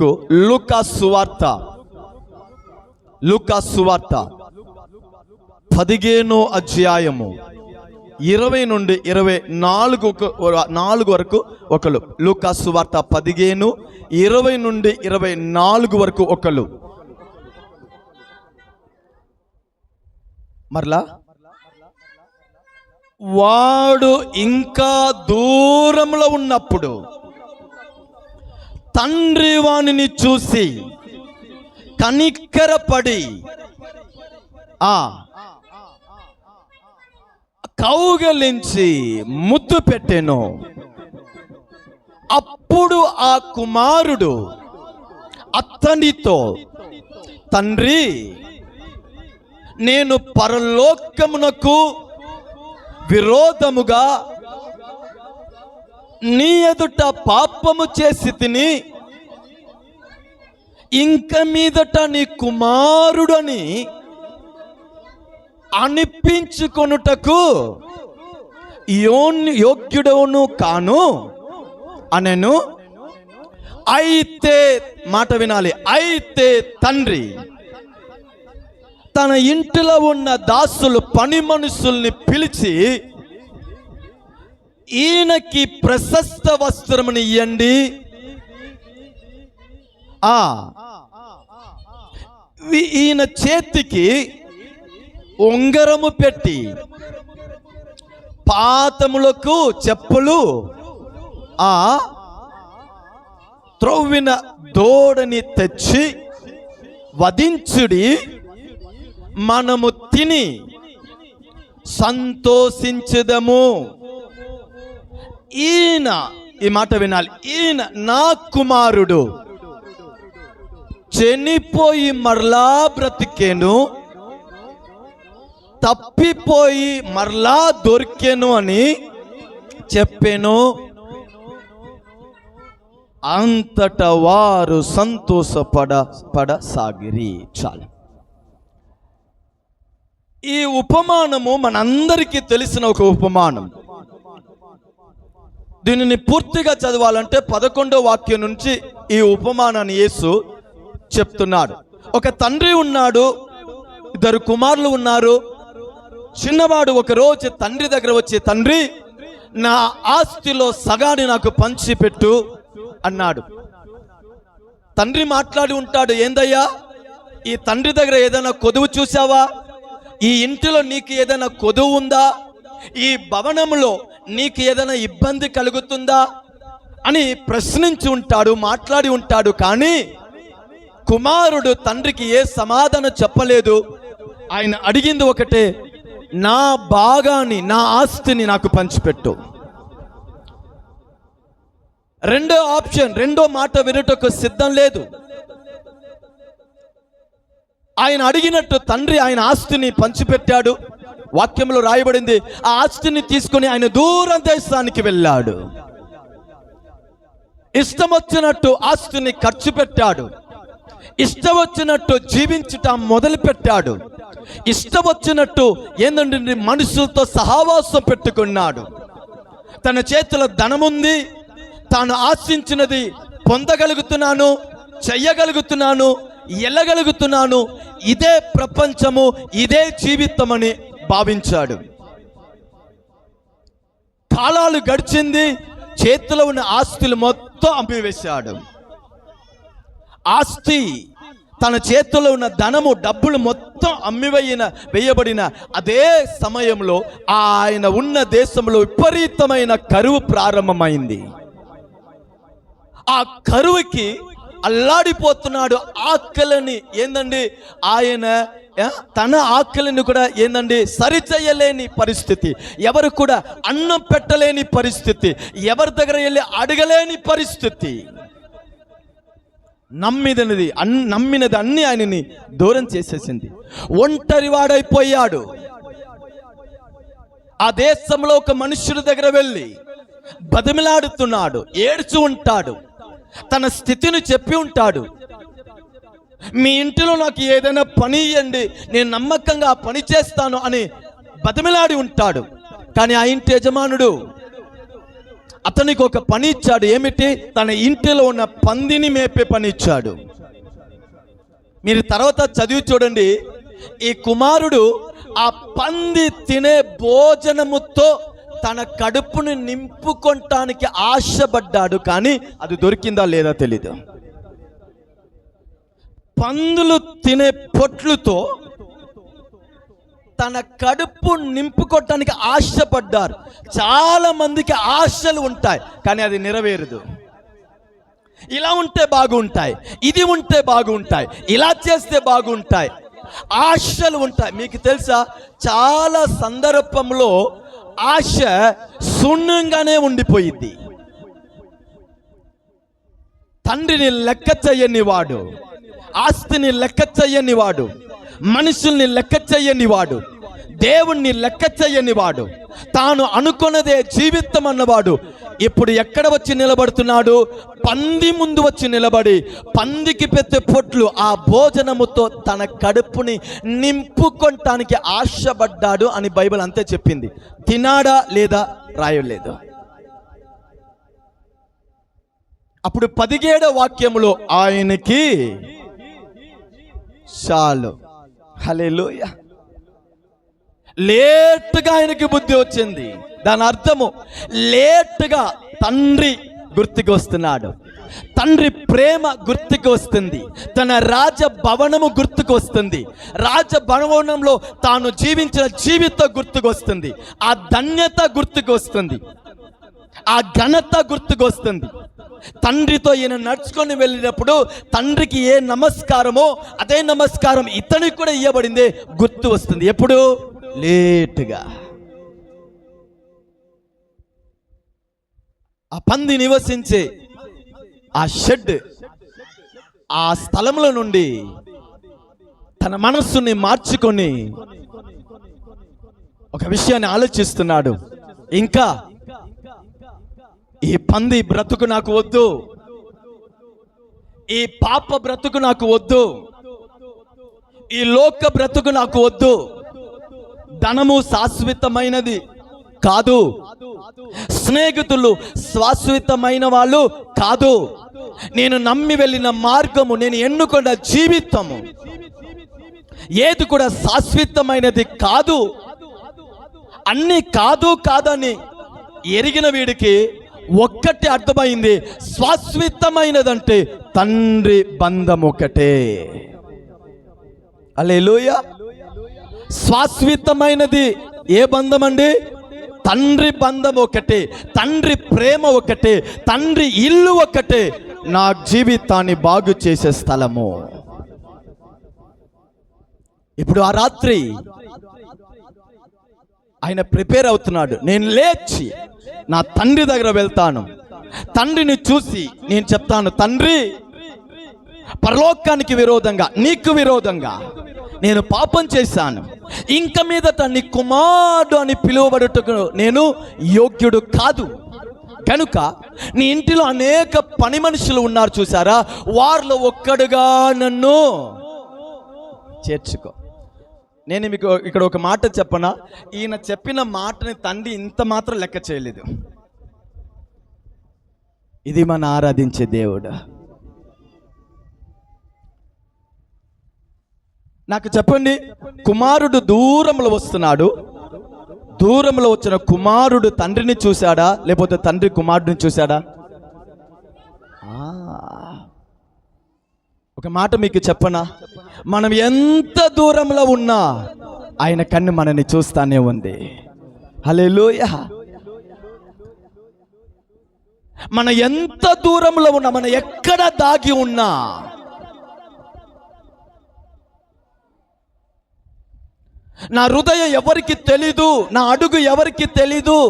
కొరకు లూకా సువార్త 15వ అధ్యాయము 20 నుండి 24 వరకు ఒకరు. లూకా సువార్త 15, 20 నుండి 24 వరకు ఒకరు. మరలా వాడు ఇంకా దూరంలో ఉన్నప్పుడు తండ్రి వానిని చూసి కనికరపడి కౌగలించి ముద్దు పెట్టెను. అప్పుడు ఆ కుమారుడు అతనితో, తండ్రి, నేను పరలోకమునకు విరోధముగా నీ ఎదుట పాపము చేసి తిని, ఇంక మీదట నీ కుమారుడని అనిపించుకొనుటకు యోగ్యుడవును కాను అనెను. అయితే, మాట వినాలి, అయితే తండ్రి తన ఇంటిలో ఉన్న దాసులు పని మనుషుల్ని పిలిచి, ఈయనకి ప్రశస్త వస్త్రముని ఇయ్యండి, ఈయన చేతికి ఉంగరము పెట్టి, పాదములకు చెప్పులు, త్రొవ్విన దూడని తెచ్చి వధించుడి, మనము తిని సంతోషించుదము. ఈయన, ఈ మాట వినాలి, ఈయన నా కుమారుడు చనిపోయి మరలా బ్రతికేను, తప్పిపోయి మరలా దొరికెను అని చెప్పాను. అంతటా వారు సంతోషపడసాగిరి. చాలు. ఈ ఉపమానము మనందరికీ తెలిసిన ఒక ఉపమానం. దీనిని పూర్తిగా చదవాలంటే 11వ వాక్యం నుంచి ఈ ఉపమానాన్ని యేసు చెప్తున్నాడు. ఒక తండ్రి ఉన్నాడు, 2 కుమారులు ఉన్నారు. చిన్నవాడు ఒక రోజు తండ్రి దగ్గర వచ్చి, తండ్రి, నా ఆస్తిలో సగాన్ని నాకు పంచిపెట్టు అన్నాడు. తండ్రి మాట్లాడి ఉంటాడు, ఏందయ్యా, ఈ తండ్రి దగ్గర ఏదైనా కొదువు చూసావా? ఈ ఇంటిలో నీకు ఏదైనా కొదువు ఉందా? ఈ భవనంలో నీకు ఏదైనా ఇబ్బంది కలుగుతుందా అని ప్రశ్నించి ఉంటాడు, మాట్లాడి ఉంటాడు. కానీ కుమారుడు తండ్రికి ఏ సమాధానం చెప్పలేదు. ఆయన అడిగింది ఒకటే, నా భాగాన్ని, నా ఆస్తిని నాకు పంచిపెట్టు. రెండో ఆప్షన్, రెండో మాట వినటకు సిద్ధం లేదు. ఆయన అడిగినట్టు తండ్రి ఆయన ఆస్తిని పంచిపెట్టాడు. వాక్యంలో రాయబడింది, ఆ ఆస్తిని తీసుకొని ఆయన దూర దేశానికి వెళ్ళాడు. ఇష్టం వచ్చినట్టు ఆస్తిని ఖర్చు పెట్టాడు. ఇష్టం వచ్చినట్టు జీవించుట మొదలు పెట్టాడు. ఇష్టం వచ్చినట్టు ఏంటంటే మనుషులతో సహవాసం పెట్టుకున్నాడు. తన చేతిలో ధనముంది, తాను ఆశించినది పొందగలుగుతున్నాను, చెయ్యగలుగుతున్నాను, వెళ్ళగలుగుతున్నాను, ఇదే ప్రపంచము, ఇదే జీవితం అని భావించాడు. కాలాలు గడిచింది, చేతిలో ఉన్న ఆస్తులు మొత్తం అమ్మివేశాడు. ఆస్తి, తన చేతిలో ఉన్న ధనము, డబ్బులు మొత్తం వేయబడిన అదే సమయంలో ఆయన ఉన్న దేశంలో విపరీతమైన కరువు ప్రారంభమైంది. ఆ కరువుకి అల్లాడిపోతున్నాడు. ఆకలిని ఏందండి, ఆయన తన ఆకలిని కూడా ఏందండి సరిచేయలేని పరిస్థితి, ఎవరు కూడా అన్నం పెట్టలేని పరిస్థితి, ఎవరి దగ్గర వెళ్ళి అడగలేని పరిస్థితి. నమ్మినది అన్ని ఆయనని దూరం చేసేసింది. ఒంటరి వాడైపోయాడు. ఆ దేశంలో ఒక మనుష్యుడి దగ్గర వెళ్ళి బతిమిలాడుతున్నాడు, ఏడ్చు ఉంటాడు, తన స్థితిని చెప్పి ఉంటాడు. మీ ఇంటిలో నాకు ఏదైనా పని ఇవ్వండి, నేను నమ్మకంగా ఆ పని చేస్తాను అని బతిమిలాడి ఉంటాడు. కానీ ఆ ఇంటి యజమానుడు అతనికి ఒక పని ఇచ్చాడు. ఏమిటి? తన ఇంటిలో ఉన్న పందిని మేపే పని ఇచ్చాడు. మీరు తర్వాత చదివి చూడండి. ఈ కుమారుడు ఆ పంది తినే భోజనముతో తన కడుపుని నింపుకొనటానికి ఆశపడ్డాడు, కానీ అది దొరికిందా లేదా తెలీదు. పందులు తినే పొట్లుతో తన కడుపు నింపుకోవటానికి ఆశపడ్డారు. చాలా మందికి ఆశలు ఉంటాయి, కానీ అది నెరవేరదు. ఇలా ఉంటే బాగుంటాయి, ఇది ఉంటే బాగుంటాయి, ఇలా చేస్తే బాగుంటాయి, ఆశలు ఉంటాయి. మీకు తెలుసా, చాలా సందర్భంలో ఆశ శూన్యంగానే ఉండిపోయింది. తండ్రిని లెక్క చెయ్యని వాడు, ఆస్తిని లెక్క చెయ్యని వాడు, మనుషుల్ని లెక్క చెయ్యని వాడు, దేవుణ్ణి లెక్క చెయ్యని వాడు, తాను అనుకున్నదే జీవితం అన్నవాడు ఇప్పుడు ఎక్కడ వచ్చి నిలబడుతున్నాడు? పంది ముందు వచ్చి నిలబడి పందికి పెట్టే పొట్లు ఆ భోజనముతో తన కడుపుని నింపుకొనటానికి ఆశపడ్డాడు అని బైబిల్ అంతే చెప్పింది. తినాడా లేదా రాయలేదు. అప్పుడు 17వ వాక్యములో ఆయనకి చాలు. హల్లెలూయా. లేటుగా ఆయనకి బుద్ధి వచ్చింది. దాని అర్థము లేటుగా తండ్రి గుర్తుకు వస్తున్నాడు, తండ్రి ప్రేమ గుర్తుకు వస్తుంది, తన రాజభవనము గుర్తుకు వస్తుంది, రాజభవనంలో తాను జీవించిన జీవితం గుర్తుకు వస్తుంది, ఆ ధన్యత గుర్తుకు వస్తుంది, ఆ ఘనత గుర్తుకు వస్తుంది. తండ్రితో ఈయన నడుచుకొని వెళ్ళినప్పుడు తండ్రికి ఏ నమస్కారమో అదే నమస్కారం ఇతనికి కూడా ఇవ్వబడిందే గుర్తు వస్తుంది. ఎప్పుడు? లేటుగా. ఆ పంది నివసించే ఆ షెడ్, ఆ స్థలంలో నుండి తన మనస్సుని మార్చుకొని ఒక విషయాన్ని ఆలోచిస్తున్నాడు. ఇంకా ఈ పంది బ్రతుకు నాకు వద్దు, ఈ పాప బ్రతుకు నాకు వద్దు, ఈ లోక బ్రతుకు నాకు వద్దు. ధనము శాశ్వతమైనది కాదు, స్నేహితులు శాశ్వతమైన వాళ్ళు కాదు, నేను నమ్మి వెళ్ళిన మార్గము, నేను ఎన్నుకున్న జీవితము ఏది కూడా శాశ్వతమైనది కాదు. అన్ని కాదు కాదని ఎరిగిన వీడికి ఒక్కటి అర్థమైంది, శాశ్వతమైనదంటే తండ్రి బంధం ఒకటే. హల్లెలూయా. శాశ్వతమైనది ఏ బంధం అండి? తండ్రి బంధం ఒకటే, తండ్రి ప్రేమ ఒకటే, తండ్రి ఇల్లు ఒకటే, నా జీవితాన్ని బాగు చేసే స్థలము. ఇప్పుడు ఆ రాత్రి ఆయన ప్రిపేర్ అవుతున్నాడు. నేను లేచి నా తండ్రి దగ్గర వెళ్తాను, తండ్రిని చూసి నేను చెప్తాను, తండ్రి, పరలోకానికి విరోధంగా, నీకు విరోధంగా నేను పాపం చేశాను, ఇంక మీదట నీ కుమారుడు అని పిలువబడుటకు నేను యోగ్యుడు కాదు. కనుక నీ ఇంటిలో అనేక పని మనుషులు ఉన్నారు చూసారా, వారిలో ఒక్కడుగా నన్ను చేర్చుకో. నేను మీకు ఇక్కడ ఒక మాట చెప్పనా, ఈయన చెప్పిన మాటని తండ్రి ఇంత మాత్రం లెక్క చేయలేదు. ఇది మన ఆరాధించే దేవుడు. నాకు చెప్పండి, కుమారుడు దూరంలో వస్తున్నాడు, దూరంలో వచ్చిన కుమారుడు తండ్రిని చూశాడా, లేకపోతే తండ్రి కుమారుడిని చూశాడా? ఒక మాట మీకు చెప్పనా, మనం ఎంత దూరంలో ఉన్నా ఆయన కన్ను మనని చూస్తానే ఉంది. హల్లెలూయా. మనం ఎంత దూరంలో ఉన్నా, మనం ఎక్కడ దాగి ఉన్నా, నా హృదయం ఎవరికి తెలీదు, నా అడుగు ఎవరికి తెలీదు,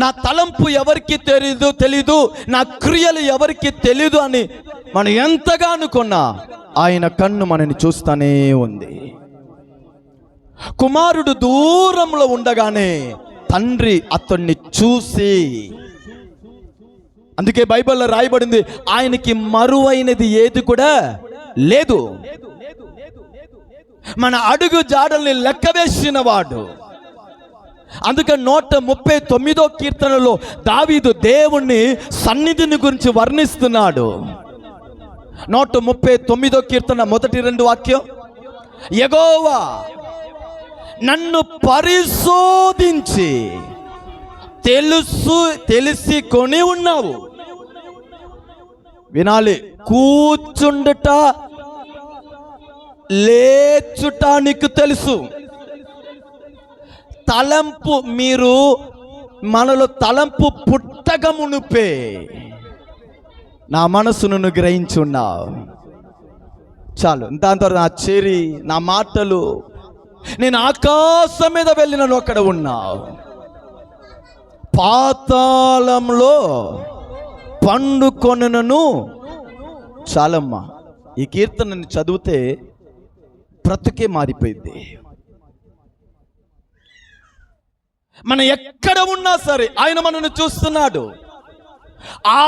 నా తలంపు ఎవరికి తెలీదు, నా క్రియలు ఎవరికి తెలీదు అని మనం ఎంతగా అనుకున్నా ఆయన కన్ను మనని చూస్తానే ఉంది. కుమారుడు దూరంలో ఉండగానే తండ్రి అతన్ని చూసి, అందుకే బైబిల్లో రాయబడింది, ఆయనకి మరువైనది ఏది కూడా లేదు. మన అడుగు జాడల్ని లెక్క వేసిన వాడు, అందుకని 139వ కీర్తనలో దావీదు దేవుణ్ణి సన్నిధిని గురించి వర్ణిస్తున్నాడు. 139వ కీర్తన మొదటి 2 వాక్యం, యెహోవా నన్ను పరిశోధించి తెలిసి కొని ఉన్నావు. వినాలి, కూర్చుండుట లేచుట నీకు తెలుసు. తలంపు, మీరు మనలో తలంపు పుట్టక మునుపే నా మనసును గ్రహించున్నావు. చాలు, దాని తర్వాత నా చెరి, నా మాటలు, నేను ఆకాశం మీద వెళ్ళిన అక్కడ ఉన్నావు, పాతాళంలో పండుకొనును. చాలమ్మా, ఈ కీర్తనని చదివితే బ్రతుకే మారిపోయింది. మనం ఎక్కడ ఉన్నా సరే ఆయన మనల్ని చూస్తున్నాడు.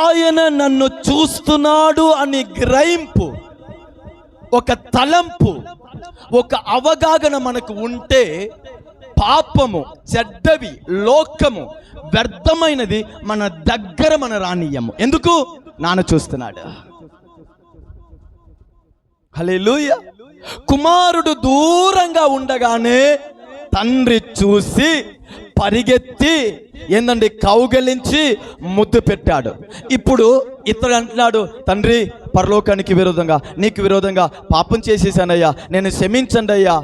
ఆయన నన్ను చూస్తున్నాడు అని గ్రహింపు, ఒక తలంపు, ఒక అవగాహన మనకు ఉంటే పాపము, చెడ్డవి, లోకము, వ్యర్థమైనది మన దగ్గర మన రానియము. ఎందుకు? నాన్న చూస్తున్నాడు. హల్లెలూయా. కుమారుడు దూరంగా ఉండగానే తండ్రి చూసి పరిగెత్తి ఏందండి కౌగలించి ముద్దు పెట్టాడు. ఇప్పుడు ఇతడు అంటున్నాడు, తండ్రి పరలోకానికి విరోధంగా, నీకు విరోధంగా పాపం చేసేసానయ్యా, నేను క్షమించండి అయ్యా,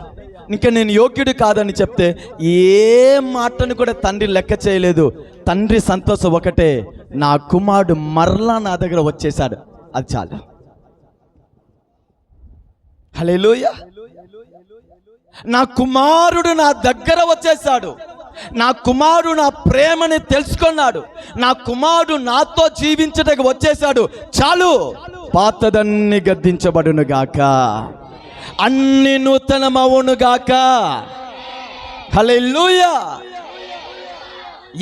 ఇంకా నేను యోగ్యుడు కాదని చెప్తే ఏ మాటను కూడా తండ్రి లెక్క చేయలేదు. తండ్రి సంతోషం ఒకటే, నా కుమారుడు మరలా నా దగ్గర వచ్చేసాడు, అది చాలు. హల్లెలూయా. నా కుమారుడు నా దగ్గర వచ్చేసాడు, నా కుమారుడు నా ప్రేమని తెలుసుకున్నాడు, నా కుమారుడు నాతో జీవించడానికి వచ్చేసాడు, చాలు. పాతదన్ని గద్దించబడును గాక, అన్ని నూతనమవును గాక. హల్లెలూయా.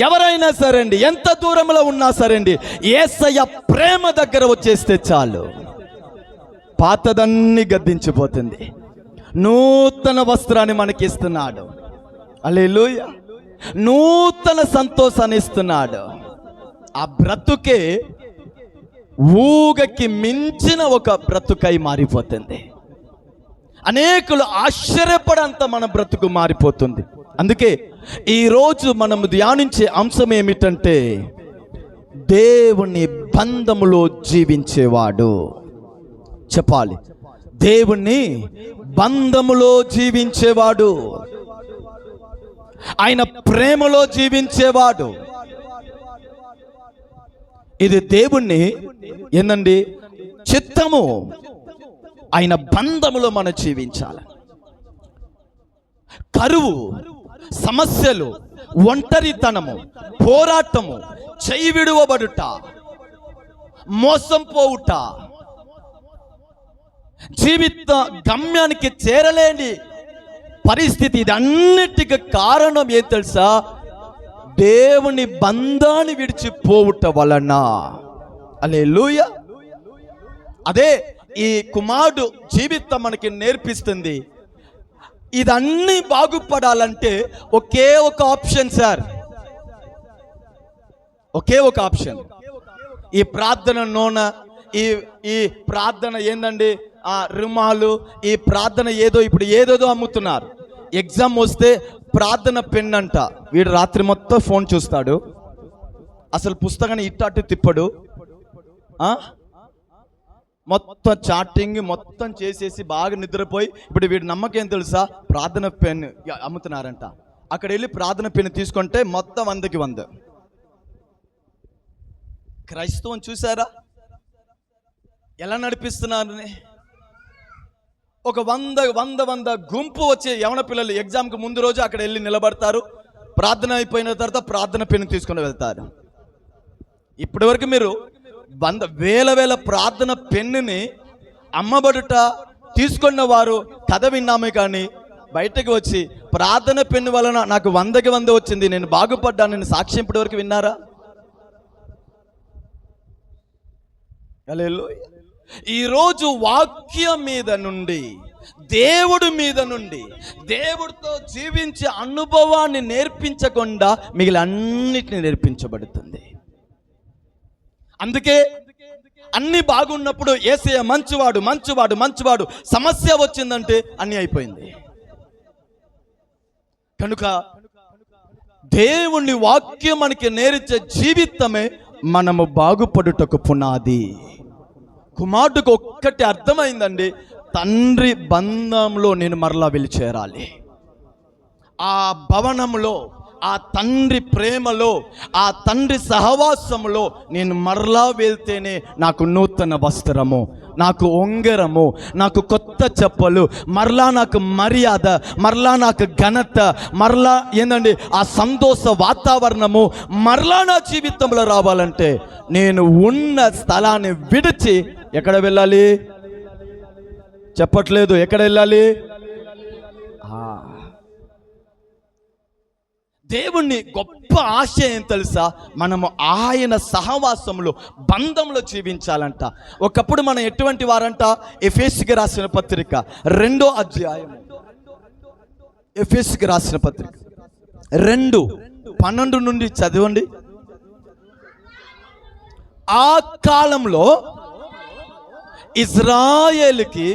ఎవరైనా సరే అండి, ఎంత దూరంలో ఉన్నా సరే అండి, యేసయ్య ప్రేమ దగ్గర వచ్చేస్తే చాలు, పాతదన్ని గద్దించిపోతుంది. నూతన వస్త్రాన్ని మనకి ఇస్తున్నాడు. హల్లెలూయా. నూతన సంతోషాన్ని ఇస్తున్నాడు. ఆ బ్రతుకే ఊగకి మించిన ఒక బ్రతుకై మారిపోతుంది. అనేకులు ఆశ్చర్యపడంత మన బ్రతుకు మారిపోతుంది. అందుకే ఈరోజు మనం ధ్యానించే అంశం ఏమిటంటే, దేవుని బంధములో జీవించేవాడు. చెప్పాలి, దేవుని బంధములో జీవించేవాడు, ఆయన ప్రేమలో జీవించేవాడు. ఇది దేవుణ్ణి ఏందండి చిత్తము. ఆయన బంధములో మనం జీవించాలి. కరువు, సమస్యలు, ఒంటరితనము, పోరాటము, చెయ్యి విడువబడుట, మోసం పోవుట, జీవిత గమ్యానికి చేరలేని పరిస్థితి, ఇదన్నిటికి కారణం ఏం తెలుసా? దేవుని బంధాన్ని విడిచిపోవుట వలన. హల్లెలూయా. అదే ఈ కుమారుడు జీవితం మనకి నేర్పిస్తుంది. ఇదన్నీ బాగుపడాలంటే ఒకే ఒక ఆప్షన్ సార్, ఒకే ఒక ఆప్షన్. ఈ ప్రార్థన నూనె, ఈ ప్రార్థన ఏందండి, రుమాలు, ఈ ప్రార్థన ఏదో ఇప్పుడు ఏదేదో అమ్ముతున్నారు. ఎగ్జామ్ వస్తే ప్రార్థన పెన్ అంట. వీడు రాత్రి మొత్తం ఫోన్ చూస్తాడు, అసలు పుస్తకాన్ని ఇటు అటు తిప్పడు, మొత్తం చాటింగ్ మొత్తం చేసేసి బాగా నిద్రపోయి, ఇప్పుడు వీడి నమ్మకం ఏం తెలుసా? ప్రార్థన పెన్ అమ్ముతున్నారంట. అక్కడ వెళ్ళి ప్రార్థన పెన్ తీసుకుంటే మొత్తం 100కి 100. క్రైస్తవం చూసారా ఎలా నడిపిస్తున్నారని? ఒక 100 గుంపు వచ్చే యవన పిల్లలు ఎగ్జామ్కి ముందు రోజు అక్కడ వెళ్ళి నిలబడతారు, ప్రార్థన అయిపోయిన తర్వాత ప్రార్థన పెన్ను తీసుకుని వెళ్తారు. ఇప్పటి వరకు మీరు వేల ప్రార్థన పెన్నుని అమ్మబడుట తీసుకున్న వారు కథ విన్నామే, కానీ బయటకు వచ్చి ప్రార్థన పెన్ను వలన నాకు 100కి 100 వచ్చింది, నేను బాగుపడ్డానని సాక్ష్యం ఇప్పటి వరకు విన్నారా? హల్లెలూయా. ఈరోజు వాక్యం మీద నుండి దేవుడి మీద నుండి, దేవుడితో జీవించే అనుభవాన్ని నేర్పించకుండా మిగిలిన అన్నిటిని నేర్పించబడుతుంది. అందుకే అన్ని బాగున్నప్పుడు యేసయ్య మంచివాడు మంచివాడు మంచివాడు, సమస్య వచ్చిందంటే అన్నీ అయిపోయింది. కనుక దేవుని వాక్యం మనకి నేర్చే జీవితమే మనము బాగుపడుటకు పునాది. కుమారుడికి ఒక్కటి అర్థమైందండి, తండ్రి బంధంలో నేను మరలా వెళ్ళి చేరాలి. ఆ భవనంలో, ఆ తండ్రి ప్రేమలో, ఆ తండ్రి సహవాసంలో నేను మరలా వెళ్తేనే నాకు నూతన వస్త్రము, నాకు ఉంగరము, నాకు కొత్త చెప్పలు, మరలా నాకు మర్యాద, మరలా నాకు ఘనత, మరలా ఏందండి ఆ సంతోష వాతావరణము మరలా నా జీవితంలో రావాలంటే నేను ఉన్న స్థలాన్ని విడిచి ఎక్కడ వెళ్ళాలి? చెప్పట్లేదు, ఎక్కడ వెళ్ళాలి? దేవుణ్ణి గొప్ప ఆశయం తెలుసా? మనము ఆయన సహవాసంలో, బంధంలో జీవించాలంట. ఒకప్పుడు మనం ఎటువంటి వారంట? ఎఫెసీకి రాసిన పత్రిక 2వ అధ్యాయం, ఎఫెసీకి రాసిన పత్రిక 2:12 నుండి చదవండి. ఆ కాలంలో ఇజ్రాయేలుకి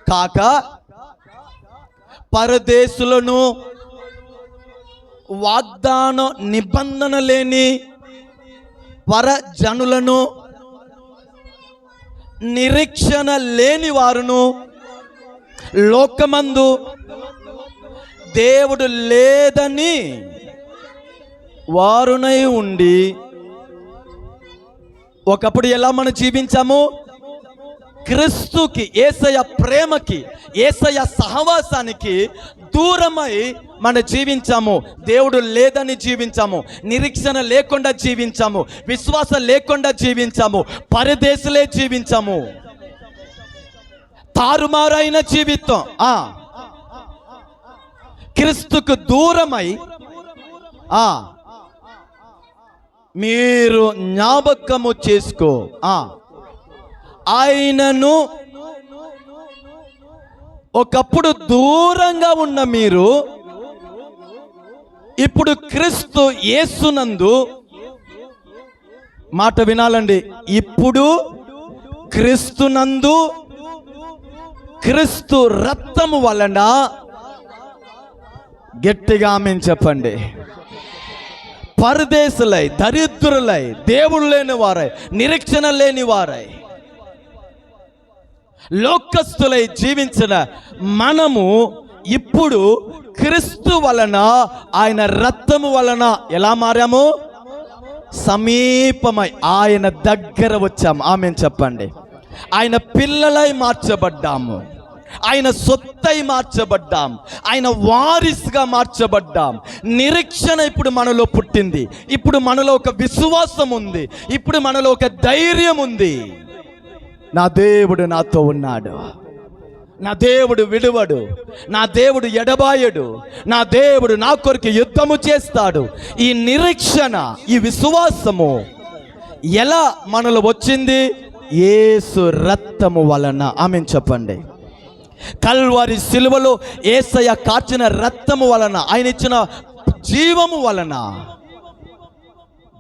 కాక పరదేశులను, వాగ్దాన నిబంధన లేని పరజనులను, నిరీక్షణ లేని వారును, లోకమందు దేవుడు లేదని వారునై ఉండి, ఒకప్పుడు ఎలా మనం జీవించాము? క్రీస్తుకి, యేసయ్య ప్రేమకి, యేసయ్య సహవాసానికి దూరమై మనం జీవించాము. దేవుడు లేదని జీవించాము, నిరీక్షణ లేకుండా జీవించాము, విశ్వాసం లేకుండా జీవించాము, పరదేశులే జీవించాము, తారుమారైన జీవితం. క్రీస్తుకు దూరమై మీరు జ్ఞాపకము చేసుకో, ఆయనను ఒకప్పుడు దూరంగా ఉన్న మీరు ఇప్పుడు క్రీస్తు యేసునందు, మాట వినాలండి, ఇప్పుడు క్రీస్తునందు, క్రీస్తు రక్తము వలన, గట్టిగా ఆమేన్ చెప్పండి, పరదేశులై, దరిద్రులై, దేవుడు లేని వారై, నిరీక్షణ లేని వారై, లోకస్తులై జీవించిన మనము ఇప్పుడు క్రీస్తు వలన, ఆయన రక్తము వలన ఎలా మారాము? సమీపమై ఆయన దగ్గర వచ్చాము. ఆమేన్ చెప్పండి. ఆయన పిల్లలై మార్చబడ్డాము, ఆయన సొత్తై మార్చబడ్డాం, ఆయన వారిస్గా మార్చబడ్డాం. నిరీక్షణ ఇప్పుడు మనలో పుట్టింది, ఇప్పుడు మనలో ఒక విశ్వాసం ఉంది, ఇప్పుడు మనలో ఒక ధైర్యం ఉంది. నా దేవుడు నాతో ఉన్నాడు, నా దేవుడు విడువడు, నా దేవుడు ఎడబాయడు, నా దేవుడు నా కొరకు యుద్ధము చేస్తాడు. ఈ నిరీక్షణ, ఈ విశ్వాసము ఎలా మనలో వచ్చింది? యేసు రక్తము వలన. ఆమేన్ చెప్పండి. కల్వారి సిలువలో యేసయ్య కార్చిన రక్తము వలన, ఆయన ఇచ్చిన జీవము వలన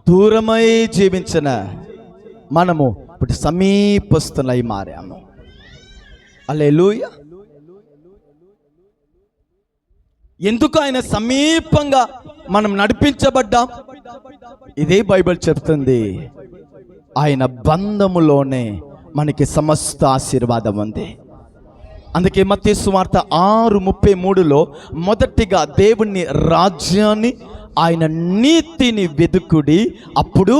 దూరమై జీవించిన మనము ఇప్పుడు సమీపస్తులై మారాము. హల్లెలూయా. ఎందుకు ఆయన సమీపంగా మనం నడిపించబడ్డాం? ఇదే బైబిల్ చెప్తుంది, ఆయన బంధములోనే మనకి సమస్త ఆశీర్వాదం ఉంది. అందుకే మత్తయి సువార్త 6:33లో మొదటిగా దేవుని రాజ్యాన్ని, ఆయన నీతిని వెదుకుడి, అప్పుడు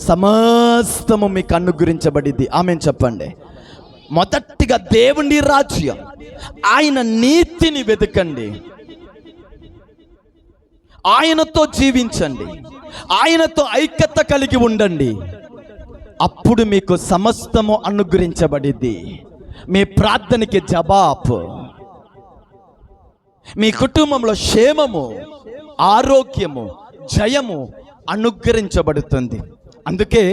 సమస్తము మీకు అనుగ్రహించబడింది. ఆమేన్ చెప్పండి. మొదటిగా దేవుని రాజ్యం, ఆయన నీతిని వెతకండి, ఆయనతో జీవించండి, ఆయనతో ఐక్యత కలిగి ఉండండి, అప్పుడు మీకు సమస్తము అనుగ్రహించబడింది. మీ ప్రార్థనకి జవాబు, మీ కుటుంబంలో క్షేమము, ఆరోగ్యము, జయము అనుగ్రహించబడుతుంది. అందుకే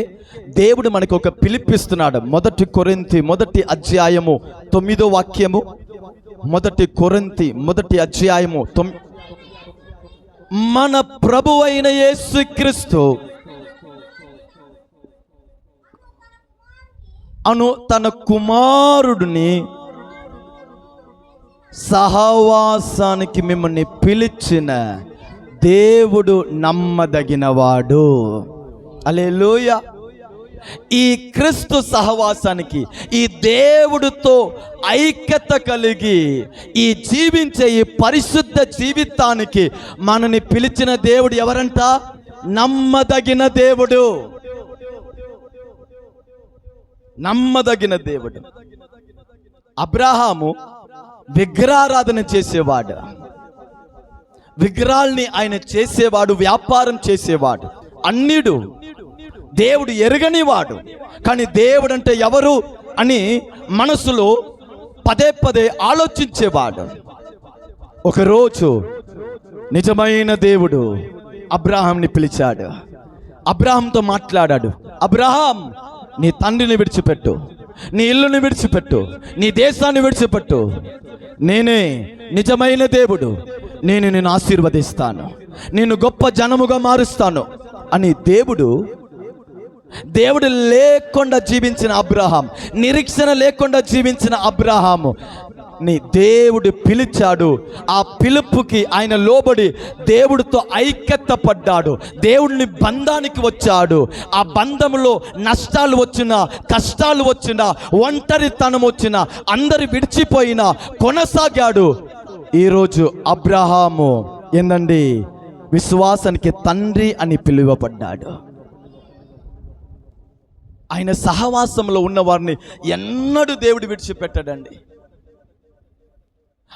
దేవుడు మనకు ఒక పిలిపిస్తున్నాడు. 1 కొరింథీ 1 అధ్యాయము 9వ వాక్యము. 1 కొరింథీ 1 అధ్యాయము మన ప్రభువైన యేసుక్రీస్తు అను తన కుమారుడిని సహవాసానికి మిమ్మల్ని పిలిచిన దేవుడు నమ్మదగినవాడు. హల్లెలూయా. ఈ క్రీస్తు సహవాసానికి, ఈ దేవుడితో ఐక్యత కలిగి ఈ జీవించే ఈ పరిశుద్ధ జీవితానికి మనని పిలిచిన దేవుడు ఎవరంట? నమ్మదగిన దేవుడు. నమ్మదగిన దేవుడు. అబ్రహాము విగ్రహారాధన చేసేవాడు, విగ్రహాల్ని ఆయన చేసేవాడు, వ్యాపారం చేసేవాడు, అన్నిడు దేవుడు ఎరగనివాడు. కానీ దేవుడు అంటే ఎవరు అని మనసులో పదే పదే ఆలోచించేవాడు. ఒకరోజు నిజమైన దేవుడు అబ్రహాంని పిలిచాడు. అబ్రహాంతో మాట్లాడాడు. అబ్రహాం, నీ తండ్రిని విడిచిపెట్టు, నీ ఇల్లుని విడిచిపెట్టు, నీ దేశాన్ని విడిచిపెట్టు. నేనే నిజమైన దేవుడు, నేను నిన్ను ఆశీర్వదిస్తాను, నేను గొప్ప జనముగా మారుస్తాను అని దేవుడు లేకుండా జీవించిన అబ్రహాం, నిరీక్షణ లేకుండా జీవించిన అబ్రహాము ని దేవుడు పిలిచాడు. ఆ పిలుపుకి ఆయన లోబడి దేవుడితో ఐక్యత పడ్డాడు, దేవుడిని బంధానికి వచ్చాడు. ఆ బంధంలో నష్టాలు వచ్చినా, కష్టాలు వచ్చినా, ఒంటరితనం వచ్చినా, అందరి విడిచిపోయినా కొనసాగాడు. ఈరోజు అబ్రహాము ఏందండి, విశ్వాసానికి తండ్రి అని పిలువబడ్డాడు. ఆయన సహవాసంలో ఉన్న వారిని ఎన్నడూ దేవుడు విడిచిపెట్టాడండి.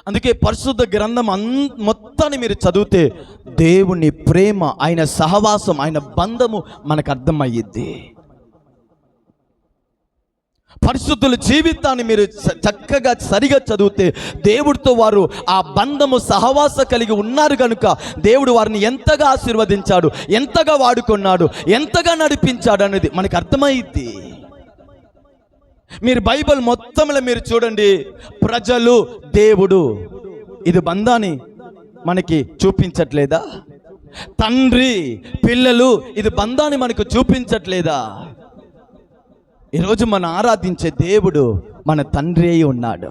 అందుకే పరిశుద్ధ గ్రంథం మొత్తాన్ని మీరు చదివితే దేవుని ప్రేమ, ఆయన సహవాసం, ఆయన బంధము మనకు అర్థమయ్యిద్ది. పరిశుద్ధుల జీవితాన్ని మీరు చక్కగా సరిగా చదివితే దేవుడితో వారు ఆ బంధము, సహవాస కలిగి ఉన్నారు కనుక దేవుడు వారిని ఎంతగా ఆశీర్వదించాడు, ఎంతగా వాడుకున్నాడు, ఎంతగా నడిపించాడు అనేది మనకు అర్థమైద్ది. మీరు బైబిల్ మొత్తంలో మీరు చూడండి, ప్రజలు, దేవుడు, ఇది బంధాన్ని మనకి చూపించట్లేదా? తండ్రి, పిల్లలు, ఇది బంధాన్ని మనకు చూపించట్లేదా? ఈరోజు మనం ఆరాధించే దేవుడు మన తండ్రి అయి ఉన్నాడు.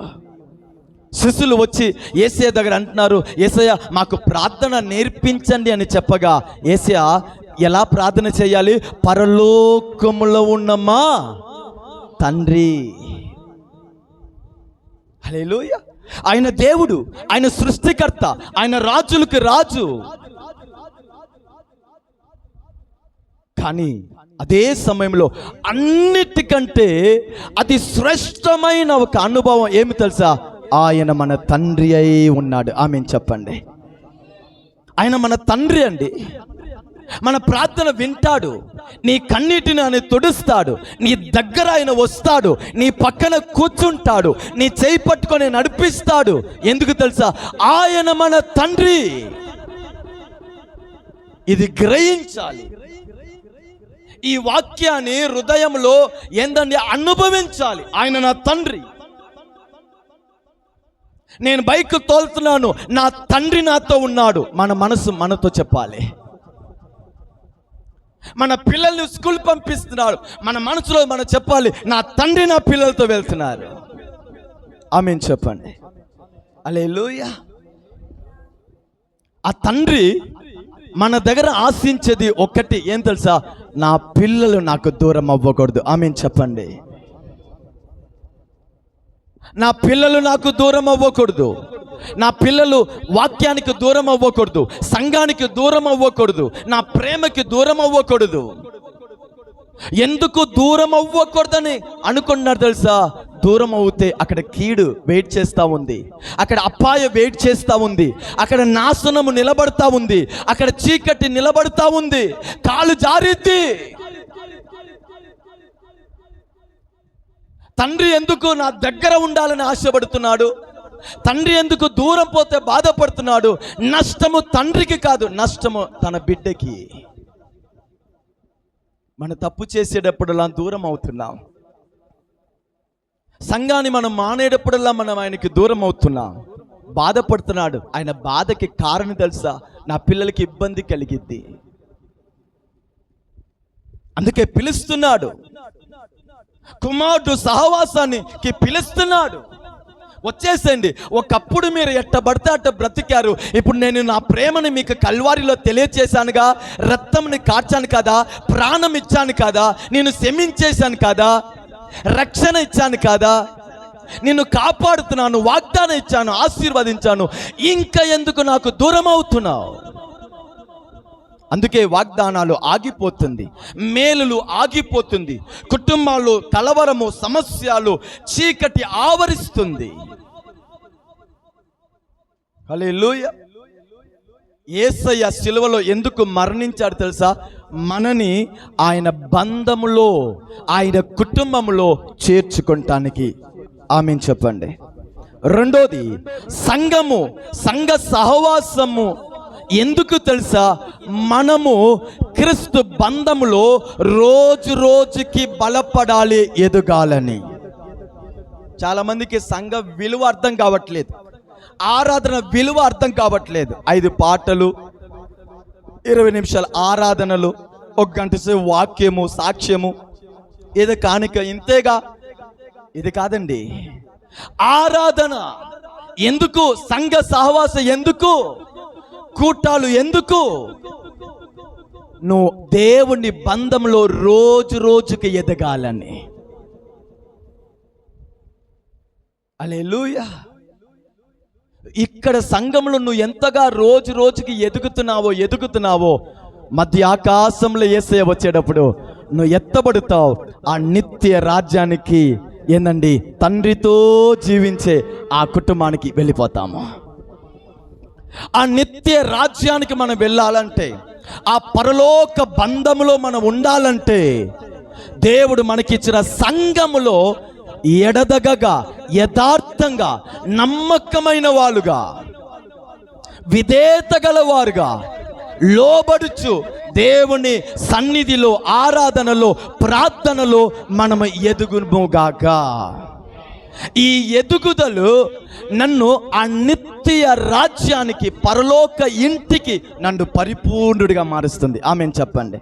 శిష్యులు వచ్చి యేసయ్య దగ్గర అంటున్నారు, యేసయ్య మాకు ప్రార్థన నేర్పించండి అని చెప్పగా యేసయ్య ఎలా ప్రార్థన చేయాలి? పరలోకములో ఉన్నమా తండ్రి. హల్లెలూయా. ఆయన దేవుడు, ఆయన సృష్టికర్త, ఆయన రాజులకు రాజు. కానీ అదే సమయంలో అన్నిటికంటే అతి శ్రేష్టమైన ఒక అనుభవం ఏమి తెలుసా? ఆయన మన తండ్రి అయి ఉన్నాడు. ఆమేన్ చెప్పండి. ఆయన మన తండ్రి అండి. మన ప్రార్థన వింటాడు, నీ కన్నీటిని ఆయన తుడుస్తాడు, నీ దగ్గర ఆయన వస్తాడు, నీ పక్కన కూర్చుంటాడు, నీ చేయి పట్టుకొని నడిపిస్తాడు. ఎందుకు తెలుసా? ఆయన మన తండ్రి. ఇది గ్రహించాలి. ఈ వాక్యాన్ని హృదయంలో ఏందండి అనుభవించాలి. ఆయన నా తండ్రి. నేను బైక్ తోలుతున్నాను, నా తండ్రి నాతో ఉన్నాడు. మన మనసు మనతో చెప్పాలి. మన పిల్లల్ని స్కూల్ పంపిస్తున్నాడు, మన మనసులో మనం చెప్పాలి, నా తండ్రి నా పిల్లలతో వెళ్తున్నారు. ఆమేన్ చెప్పండి. హల్లెలూయా. ఆ తండ్రి మన దగ్గర ఆశించేది ఒకటి, ఏం తెలుసా? నా పిల్లలు నాకు దూరం అవ్వకూడదు. ఆమేన్ చెప్పండి. నా పిల్లలు నాకు దూరం అవ్వకూడదు, నా పిల్లలు వాక్యానికి దూరం అవ్వకూడదు, సంఘానికి దూరం అవ్వకూడదు, నా ప్రేమకి దూరం అవ్వకూడదు. ఎందుకు దూరం అవ్వకూడదని అనుకున్నారు తెలుసా? దూరం అవుతే అక్కడ కీడు వెయిట్ చేస్తూ ఉంది, అక్కడ అపాయ వెయిట్ చేస్తూ ఉంది, అక్కడ నాశనము నిలబడతా ఉంది, అక్కడ చీకటి నిలబడతా ఉంది, కాలు జారిద్ది. తండ్రి ఎందుకు నా దగ్గర ఉండాలని ఆశపడుతున్నాడు? తండ్రి ఎందుకు దూరం పోతే బాధపడుతున్నాడు? నష్టము తండ్రికి కాదు, నష్టము తన బిడ్డకి. మనం తప్పు చేసేటప్పుడల్లా దూరం అవుతున్నాం. సంఘాన్ని మనం మానేటప్పుడల్లా మనం ఆయనకి దూరం అవుతున్నాం. బాధపడుతున్నాడు. ఆయన బాధకి కారణం తెలుసా? నా పిల్లలకి ఇబ్బంది కలిగిద్ది, అందుకే పిలుస్తున్నాడు. కుమారుడు సహవాసానికి పిలుస్తున్నాడు. వచ్చేసండి. ఒకప్పుడు మీరు ఎట్టబడితే అట్ట బ్రతికారు. ఇప్పుడు నేను నా ప్రేమను మీకు కల్వారిలో తెలియచేశానుగా, రక్తంని కార్చాను కదా, ప్రాణం ఇచ్చాను కదా, నేను క్షమించేశాను కదా, రక్షణ ఇచ్చాను కదా, నిన్ను కాపాడుతున్నాను, వాగ్దానం ఇచ్చాను, ఆశీర్వదించాను. ఇంకా ఎందుకు నాకు దూరం అవుతున్నావు? అందుకే వాగ్దానాలు ఆగిపోతుంది, మేలులు ఆగిపోతుంది, కుటుంబాలు కలవరము, సమస్యలు, చీకటి ఆవరిస్తుంది. హల్లెలూయా. యేసయ్య సిలువలో ఎందుకు మరణించాడు తెలుసా? మనని ఆయన బంధములో, ఆయన కుటుంబంలో చేర్చుకుంటానికి. ఆమేన్ చెప్పండి. రెండోది, సంఘము, సంఘ సహవాసము ఎందుకు తెలుసా? మనము క్రీస్తు బంధములో రోజు రోజుకి బలపడాలి, ఎదగాలని. చాలా మందికి సంఘ విలువ అర్థం కావట్లేదు, ఆరాధన విలువ అర్థం కావట్లేదు. 5 పాటలు, 20 నిమిషాలు ఆరాధనలు, 1 గంట సేపు వాక్యము, సాక్ష్యము, ఏదో కానుక, ఇంతేగా. ఇది కాదండి ఆరాధన. ఎందుకు? సంఘ సహవాసం ఎందుకు? కూటాలు ఎందుకు? నువ్వు దేవుని బంధంలో రోజు రోజుకి ఎదగాలని. హల్లెలూయా. ఇక్కడ సంఘంలో నువ్వు ఎంతగా రోజు రోజుకి ఎదుగుతున్నావో మధ్య ఆకాశంలో యేసయ్య వచ్చేటప్పుడు నువ్వు ఎత్తబడుతావు. ఆ నిత్య రాజ్యానికి ఏందండి, తండ్రితో జీవించే ఆ కుటుంబానికి వెళ్ళిపోతాము. ఆ నిత్య రాజ్యానికి మనం వెళ్ళాలంటే, ఆ పరలోక బంధములో మనం ఉండాలంటే, దేవుడు మనకిచ్చిన సంఘములో ఎడదగగా, యథార్థంగా, నమ్మకమైన వాళ్ళుగా, విధేయత గలవారుగా, లోబడుచు దేవుని సన్నిధిలో, ఆరాధనలో, ప్రార్థనలో మనము ఎదుగుగాక. ఈ ఎదుగుదలు నన్ను ఆ నిత్య రాజ్యానికి, పరలోక ఇంటికి నన్ను పరిపూర్ణుడిగా మారుస్తుంది. ఆమేన్ చెప్పండి.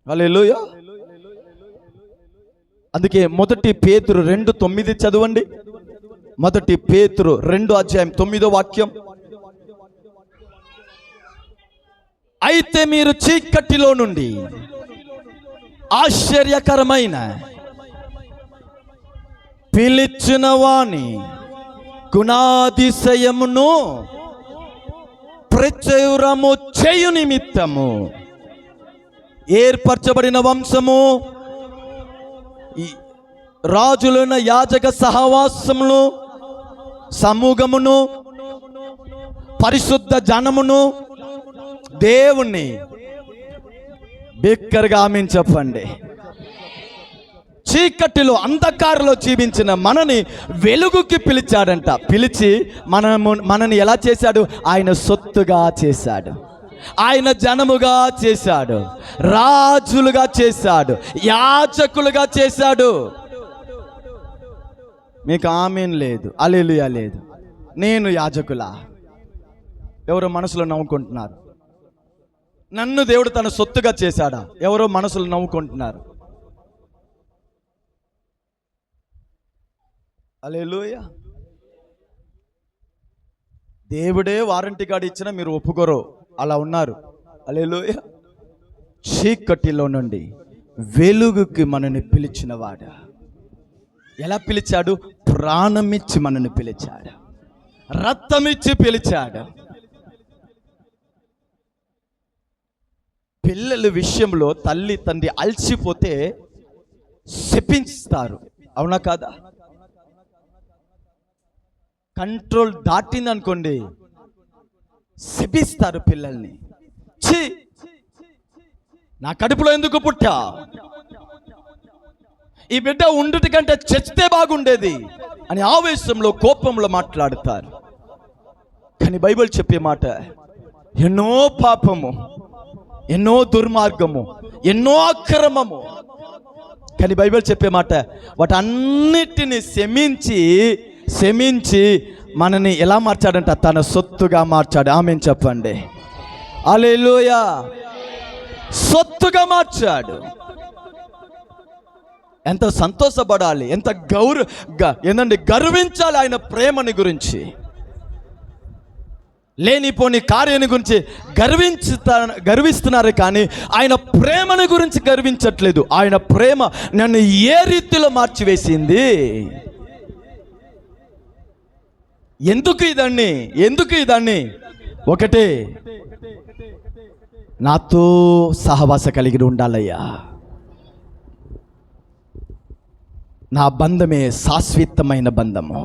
హల్లెలూయా. అందుకే 1 పేతురు 2:9 చదవండి. 1 పేతురు 2:9 అయితే మీరు చీకటిలో నుండి ఆశ్చర్యకరమైన పిలిచిన వాని గుణాతిశయమును ప్రచురము చేయు నిమిత్తము ఏర్పరచబడిన వంశము, రాజులైన యాజక సహవాసమును, సమూహమును, పరిశుద్ధ జనమును, దేవుణ్ణి బిక్కరగా ఆమేన్ చెప్పండి. చీకటిలో, అంధకారంలో జీవించిన మనని వెలుగుకి పిలిచాడంట. పిలిచి మనని ఎలా చేశాడు? ఆయన సొత్తుగా చేశాడు, ఆయన జనముగా చేశాడు, రాజులుగా చేశాడు, యాజకులుగా చేశాడు. మీకు ఆమేన్ లేదు, హల్లెలూయా లేదు. నేను యాజకులా? ఎవరో మనసులో నవ్వుకుంటున్నారు. నన్ను దేవుడు తన సొత్తుగా చేశాడా? ఎవరో మనసులో నవ్వుకుంటున్నారు. హల్లెలూయా. దేవుడే వారంటీ కార్డు ఇచ్చినా మీరు ఒప్పుకోరు, అలా ఉన్నారు. హల్లెలూయా. చీకటిలో నుండి వెలుగుకి మనని పిలిచినవాడు. ఎలా పిలిచాడు? ప్రాణమిచ్చి మనని పిలిచాడు, రక్తమిచ్చి పిలిచాడు. పిల్లల విషయంలో తల్లి తండ్రి అలసిపోతే శపిస్తారు, అవునా కాదా? కంట్రోల్ దాటింది అనుకోండి, శపిస్తారు పిల్లల్ని. ఛీ, నా కడుపులో ఎందుకు పుట్టా, ఈ బిడ్డ ఉండుటి కంటే చచ్చితే బాగుండేది అని ఆవేశంలో, కోపంలో మాట్లాడతారు. కానీ బైబిల్ చెప్పే మాట, ఎన్నో పాపము ఎన్నో దుర్మార్గము, ఎన్నో అక్రమము. కానీ బైబిల్ చెప్పే మాట, వాటన్నిటిని క్షమించి మనని ఎలా మార్చాడంట? తన సొత్తుగా మార్చాడు. ఆమేన్ చెప్పండి. హల్లెలూయా. సొత్తుగా మార్చాడు. ఎంత సంతోషపడాలి, ఎంత ఏందండి, గర్వించాలి ఆయన ప్రేమని గురించి. లేనిపోని కార్యాన్ని గురించి గర్విస్తున్నారు, కానీ ఆయన ప్రేమని గురించి గర్వించట్లేదు. ఆయన ప్రేమ నన్ను ఏ రీతిలో మార్చివేసింది. ఎందుకు ఇదాన్ని? ఒకటే, నాతో సహవాస కలిగి ఉండాలయ్యా. నా బంధమే శాశ్వతమైన బంధము.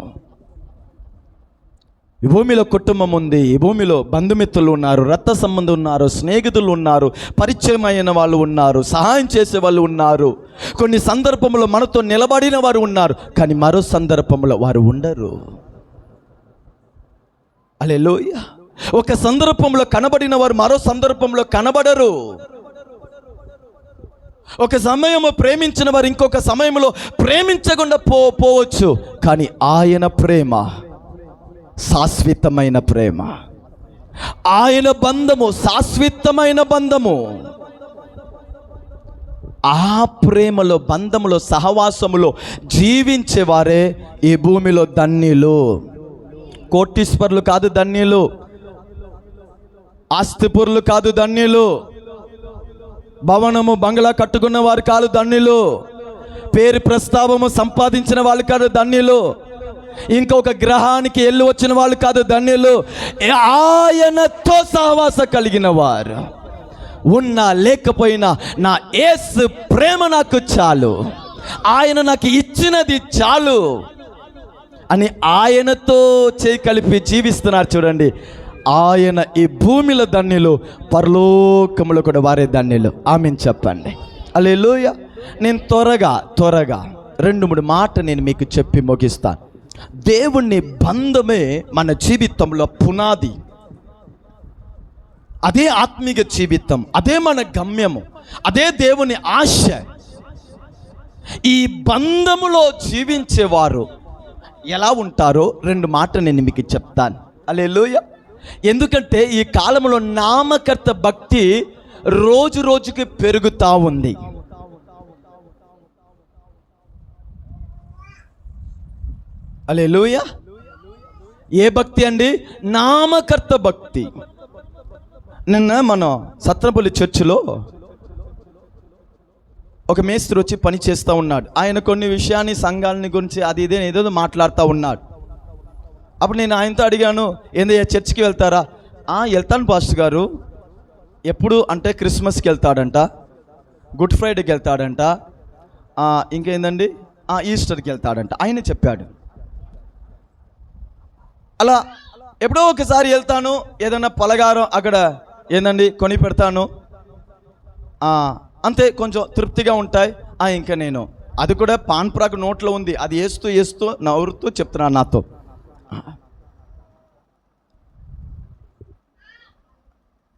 ఈ భూమిలో కుటుంబం ఉంది, ఈ భూమిలో బంధుమిత్రులు ఉన్నారు, రక్త సంబంధం ఉన్నారు, స్నేహితులు ఉన్నారు, పరిచయమైన వాళ్ళు ఉన్నారు, సహాయం చేసే వాళ్ళు ఉన్నారు. కొన్ని సందర్భంలో మనతో నిలబడిన వారు ఉన్నారు, కానీ మరో సందర్భంలో వారు ఉండరు. హల్లెలూయా. ఒక సందర్భంలో కనబడిన వారు మరో సందర్భంలో కనబడరు. ఒక సమయము ప్రేమించిన వారు ఇంకొక సమయంలో ప్రేమించకుండా పోవచ్చు, కానీ ఆయన ప్రేమ శాశ్వతమైన ప్రేమ. ఆయన బంధము శాశ్వతమైన బంధము. ఆ ప్రేమలో, బంధములో, సహవాసములో జీవించేవారే ఈ భూమిలో ధన్యులు. కోటీశ్వరులు కాదు ధన్యులు, ఆస్తిపరులు కాదు ధన్యులు, భవనము బంగ్లా కట్టుకున్న వారు కాదు ధన్యులు, పేరు ప్రస్తావము సంపాదించిన వాళ్ళు కాదు ధన్యులు, ఇంకొక గ్రహానికి వెళ్ళి వచ్చిన వాళ్ళు కాదు ధన్యులు. ఆయనతో సహవాస కలిగిన వారు. ఉన్నా లేకపోయినా నా యేసు ప్రేమ నాకు చాలు, ఆయన నాకు ఇచ్చినది చాలు అని ఆయనతో చేయి కలిపి జీవిస్తున్నారు. చూడండి, ఆయన ఈ భూమిలో ధన్యులు, పరలోకములో కూడా వారే ధన్యులు. ఆమేన్ చెప్పండి. హల్లెలూయా. నేను త్వరగా 2-3 మాటలు నేను మీకు చెప్పి ముగిస్తాను. దేవుని బంధమే మన జీవితంలో పునాది. అదే ఆత్మీయ జీవితం, అదే మన గమ్యము, అదే దేవుని ఆశ. ఈ బంధములో జీవించేవారు ఎలా ఉంటారో 2 మాటలు నేను మీకు చెప్తాను. హల్లెలూయా. ఎందుకంటే ఈ కాలంలో నామకర్త భక్తి రోజు రోజుకి పెరుగుతూ ఉంది. హల్లెలూయా. ఏ భక్తి అండి? నామకర్త భక్తి. నిన్న మన సత్రపల్లి చర్చిలో ఒక మేస్త్రి వచ్చి పని చేస్తూ ఉన్నాడు. ఆయన కొన్ని విషయాన్ని, సంఘాలని గురించి అది ఇదే ఏదో మాట్లాడుతూ ఉన్నాడు. అప్పుడు నేను ఆయనతో అడిగాను, ఏందయ్యా చర్చికి వెళ్తారా? వెళ్తాను పాస్టర్ గారు. ఎప్పుడు అంటే క్రిస్మస్కి వెళ్తాడంట, గుడ్ ఫ్రైడేకి వెళ్తాడంట, ఇంకేందండి ఈస్టర్కి వెళ్తాడంట. ఆయన చెప్పాడు. అలా ఎప్పుడో ఒకసారి వెళ్తాను, ఏదైనా పలహారం అక్కడ ఏందండి కొని పెడతాను, అంతే, కొంచెం తృప్తిగా ఉంటాయి. ఇంకా నేను అది కూడా పాన్ ప్రాక్ నోట్లో ఉంది, అది వేస్తూ నవ్వుతూ చెప్తున్నాను నాతో.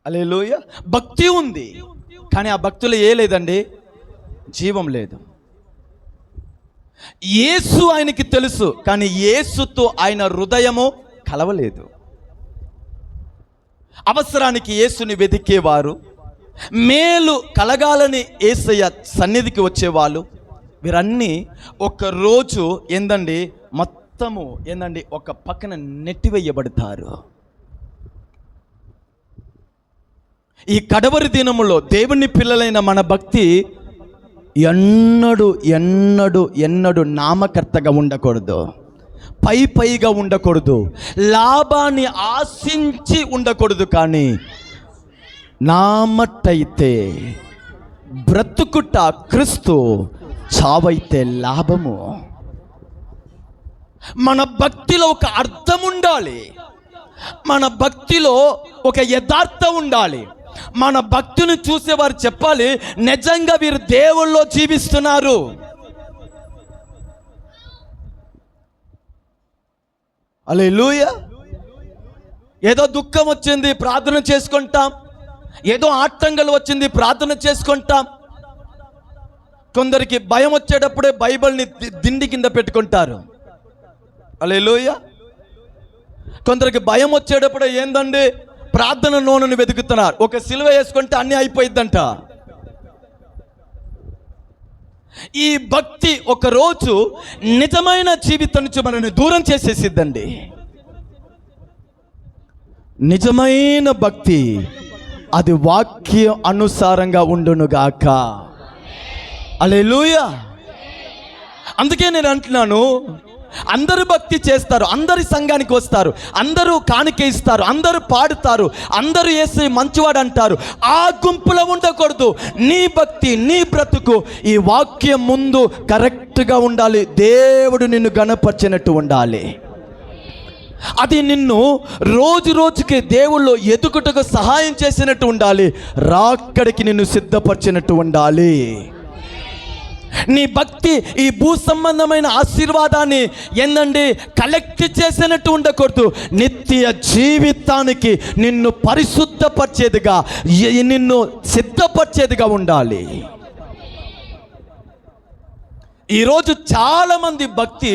హల్లెలూయా. భక్తి ఉంది, కానీ ఆ భక్తిలో ఏ లేదండి? జీవం లేదు. యేసు ఆయనకి తెలుసు, కానీ యేసుతో ఆయన హృదయము కలవలేదు. అవసరానికి యేసుని వెతికేవారు, మేలు కలగాలని యేసయ్య సన్నిధికి వచ్చేవాళ్ళు, వీరన్నీ ఒకరోజు ఏందండి మొత్తము ఏందండి ఒక పక్కన నెట్టివేయబడతారు. ఈ కడవరి దినములో దేవుని పిల్లలైన మన భక్తి ఎన్నడూ నామకర్తగా ఉండకూడదు, పైగా ఉండకూడదు, లాభాన్ని ఆశించి ఉండకూడదు. కానీ నామట్టయితే బ్రతుకుట క్రీస్తు, చావైతే లాభము. మన భక్తిలో ఒక అర్థం ఉండాలి, మన భక్తిలో ఒక యథార్థం ఉండాలి. మన భక్తిని చూసేవారు చెప్పాలి, నిజంగా వీరు దేవుళ్ళో జీవిస్తున్నారు. హల్లెలూయా. ఏదో దుఃఖం వచ్చింది ప్రార్థన చేసుకుంటాం, ఏదో ఆటంకాలు వచ్చింది ప్రార్థన చేసుకుంటాం. కొందరికి భయం వచ్చేటప్పుడే బైబిల్ని దిండి కింద పెట్టుకుంటారు. హల్లెలూయా. కొందరికి భయం వచ్చేటప్పుడే ఏందండి ప్రార్థన నూనెను వెతుకుతున్నారు. ఒక సిలువ వేసుకుంటే అన్నీ అయిపోయిద్దంట. ఈ భక్తి ఒక రోజు నిజమైన జీవితం నుంచి మనల్ని దూరం చేసేసిద్దండి. నిజమైన భక్తి అది వాక్యం అనుసారంగా ఉండునుగాక. హల్లెలూయా. అందుకే నేను అంటున్నాను, అందరూ భక్తి చేస్తారు, అందరి సంఘానికి వస్తారు, అందరూ కానుక ఇస్తారు, అందరూ పాడుతారు, అందరూ యేసు మంచివాడు అంటారు. ఆ గుంపులో ఉండకూడదు. నీ భక్తి, నీ బ్రతుకు ఈ వాక్యం ముందు కరెక్ట్గా ఉండాలి. దేవుడు నిన్ను గణపరిచినట్టు ఉండాలి. అది నిన్ను రోజు రోజుకి దేవుళ్ళు ఎదుగుటకు సహాయం చేసినట్టు ఉండాలి. రాక్కడికి నిన్ను సిద్ధపరిచినట్టు ఉండాలి. నీ భక్తి ఈ భూ సంబంధమైన ఆశీర్వాదాన్ని ఏందండి కలెక్ట్ చేసినట్టు ఉండకూడదు. నిత్య జీవితానికి నిన్ను పరిశుద్ధపరిచేదిగా, నిన్ను సిద్ధపరిచేదిగా ఉండాలి. ఈరోజు చాలామంది భక్తి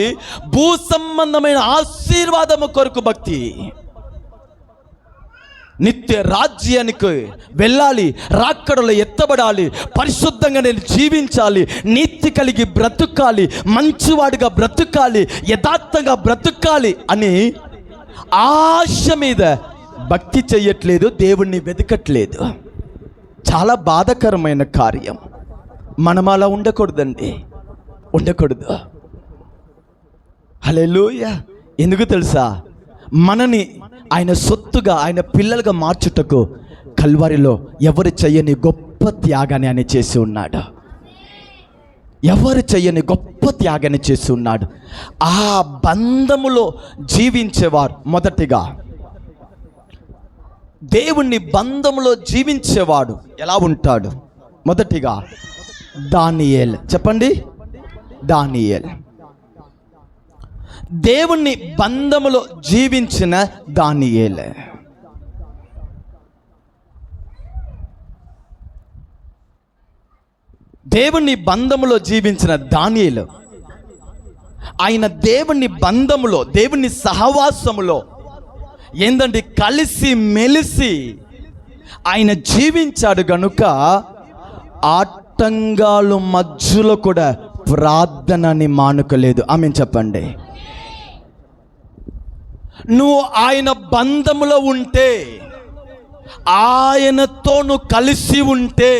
భూ సంబంధమైన ఆశీర్వాదము కొరకు భక్తి. నిత్య రాజ్యానికి వెళ్ళాలి, రాక్కడలో ఎత్తబడాలి, పరిశుద్ధంగా నేను జీవించాలి, నీతి కలిగి బ్రతుకాలి, మంచివాడిగా బ్రతుకాలి, యథార్థంగా బ్రతుకాలి అని ఆశ మీద భక్తి చెయ్యట్లేదు, దేవుణ్ణి వెతకట్లేదు. చాలా బాధాకరమైన కార్యం. మనం అలా ఉండకూడదండి, ఉండకూడదు. హల్లెలూయా. ఎందుకు తెలుసా? మనని ఆయన సొత్తుగా, ఆయన పిల్లలుగా మార్చుటకు కల్వరిలో ఎవరు చెయ్యని గొప్ప త్యాగాన్ని ఆయన చేసి ఉన్నాడు. ఎవరు చెయ్యని గొప్ప త్యాగాన్ని చేసి ఉన్నాడు. ఆ బంధములో జీవించేవారు మొదటిగా, దేవుణ్ణి బంధములో జీవించేవాడు ఎలా ఉంటాడు? మొదటిగా దానియేల్. చెప్పండి, దానియేల్. దేవుణ్ణి బంధములో జీవించిన దానియేల్. దేవుణ్ణి బంధములో జీవించిన దానియేలు ఆయన దేవుణ్ణి బంధములో, దేవుని సహవాసములో ఏందండి కలిసి మెలిసి ఆయన జీవించాడు గనుక ఆటంకాలు మధ్యలో కూడా ప్రార్థనని మానుకోలేదు. ఆమేన్ చెప్పండి. నువ్వు ఆయన బంధములో ఉంటే, ఆయనతో నువ్వు కలిసి ఉంటే,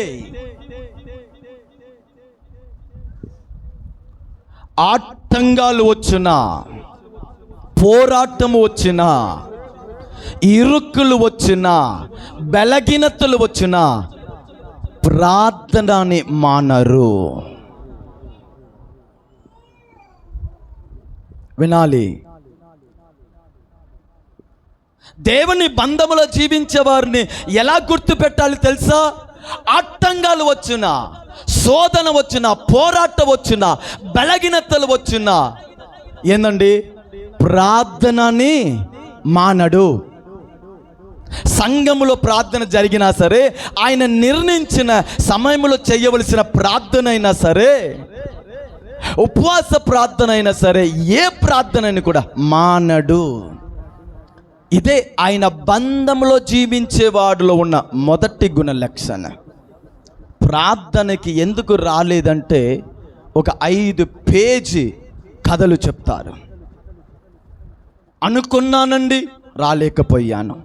ఆటంకాలు వచ్చినా, పోరాటము వచ్చినా, ఇరుకులు వచ్చినా, బలహీనతలు వచ్చినా ప్రార్థనని మానరు. వినాలి. దేవుని బంధములో జీవించే వారిని ఎలా గుర్తుపెట్టాలి తెలుసా? ఆటంకాలు వచ్చినా, శోధన వచ్చినా, పోరాటం వచ్చినా, బలహీనతలు వచ్చినా ఏందండి ప్రార్థనని మానడు. సంఘములో ప్రార్థన జరిగినా సరే, ఆయన నిర్ణయించిన సమయంలో చేయవలసిన ప్రార్థన అయినా సరే, ఉపవాస ప్రార్థన అయినా సరే, ఏ ప్రార్థనని కూడా మానడు. ఇదే ఆయన బంధంలో జీవించేవాడిలో ఉన్న మొదటి గుణ లక్షణం. ప్రార్థనకి ఎందుకు రాలేదంటే ఒక 5 పేజీ కథలు చెప్తారు. అనుకున్నానండి, రాలేకపోయాను.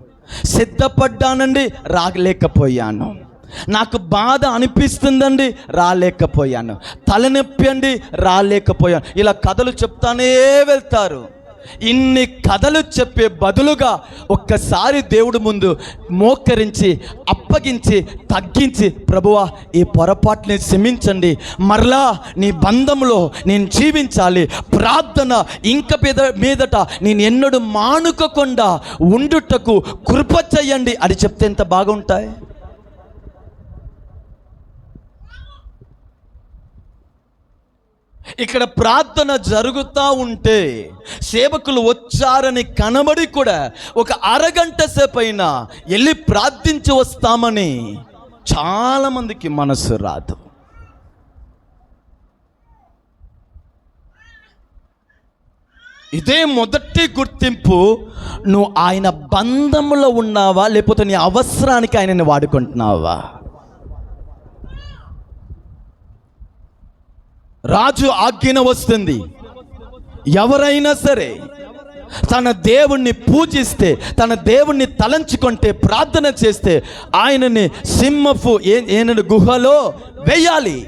సిద్ధపడ్డానండి, రాలేకపోయాను. నాకు బాధ అనిపిస్తుందండి, రాలేకపోయాను. తలనొప్పి అండి, రాలేకపోయాను. ఇలా కథలు చెప్తానే వెళ్తారు. ఇన్ని కథలు చెప్పే బదులుగా ఒక్కసారి దేవుడి ముందు మోకరించి, అప్పగించి, తగ్గించి, ప్రభువా ఈ పొరపాటుని క్షమించండి, మరలా నీ బంధంలో నేను జీవించాలి, ప్రార్థన ఇంక మీదట నేను ఎన్నడూ మానుకోకుండా ఉండుటకు కృప చెయ్యండి అని చెప్తే ఎంత బాగుంటాయి. ఇక్కడ ప్రార్థన జరుగుతూ ఉంటే సేవకులు వచ్చారని కనబడి కూడా ఒక అరగంట సేపు అయినా వెళ్ళి ప్రార్థించి వస్తామని చాలామందికి మనసు రాదు. ఇదే మొదటి గుర్తింపు. నువ్వు ఆయన బంధములో ఉన్నావా, లేకపోతే నీ అవసరానికి ఆయనని వాడుకుంటున్నావా? రాజు ఆజ్ఞ వస్తుంది, ఎవరైనా సరే తన దేవుణ్ణి పూజిస్తే, తన దేవుణ్ణి తలంచుకుంటే, ప్రార్థన చేస్తే ఆయనని సింహపు ఏనడు గుహలో వేయాలి.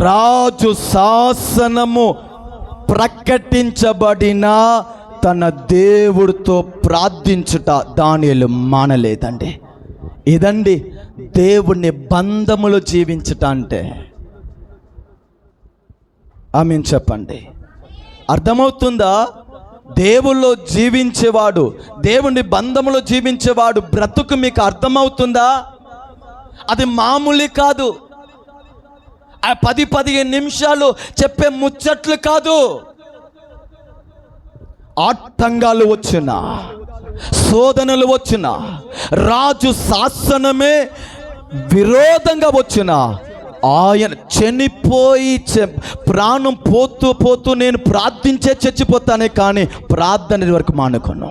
రాజు శాసనము ప్రకటించబడిన తన దేవుడితో ప్రార్థించుట దానియేలు మానలేదండి. ఇదండి దేవుణ్ణి బంధములో జీవించుట అంటే. ఆమేన్ చెప్పండి. అర్థమవుతుందా? దేవుల్లో జీవించేవాడు, దేవుని బంధములో జీవించేవాడు బ్రతుకు మీకు అర్థమవుతుందా? అది మామూలు కాదు. ఆ 10-15 నిమిషాలు చెప్పే ముచ్చట్లు కాదు. ఆటంకాలు వచ్చిన, శోధనలు వచ్చిన, రాజు శాసనమే విరోధంగా వచ్చిన, ఆయన చనిపోయి ప్రాణం పోతూ నేను ప్రార్థించే చచ్చిపోతానే కానీ ప్రార్థన వరకు మానుకోను.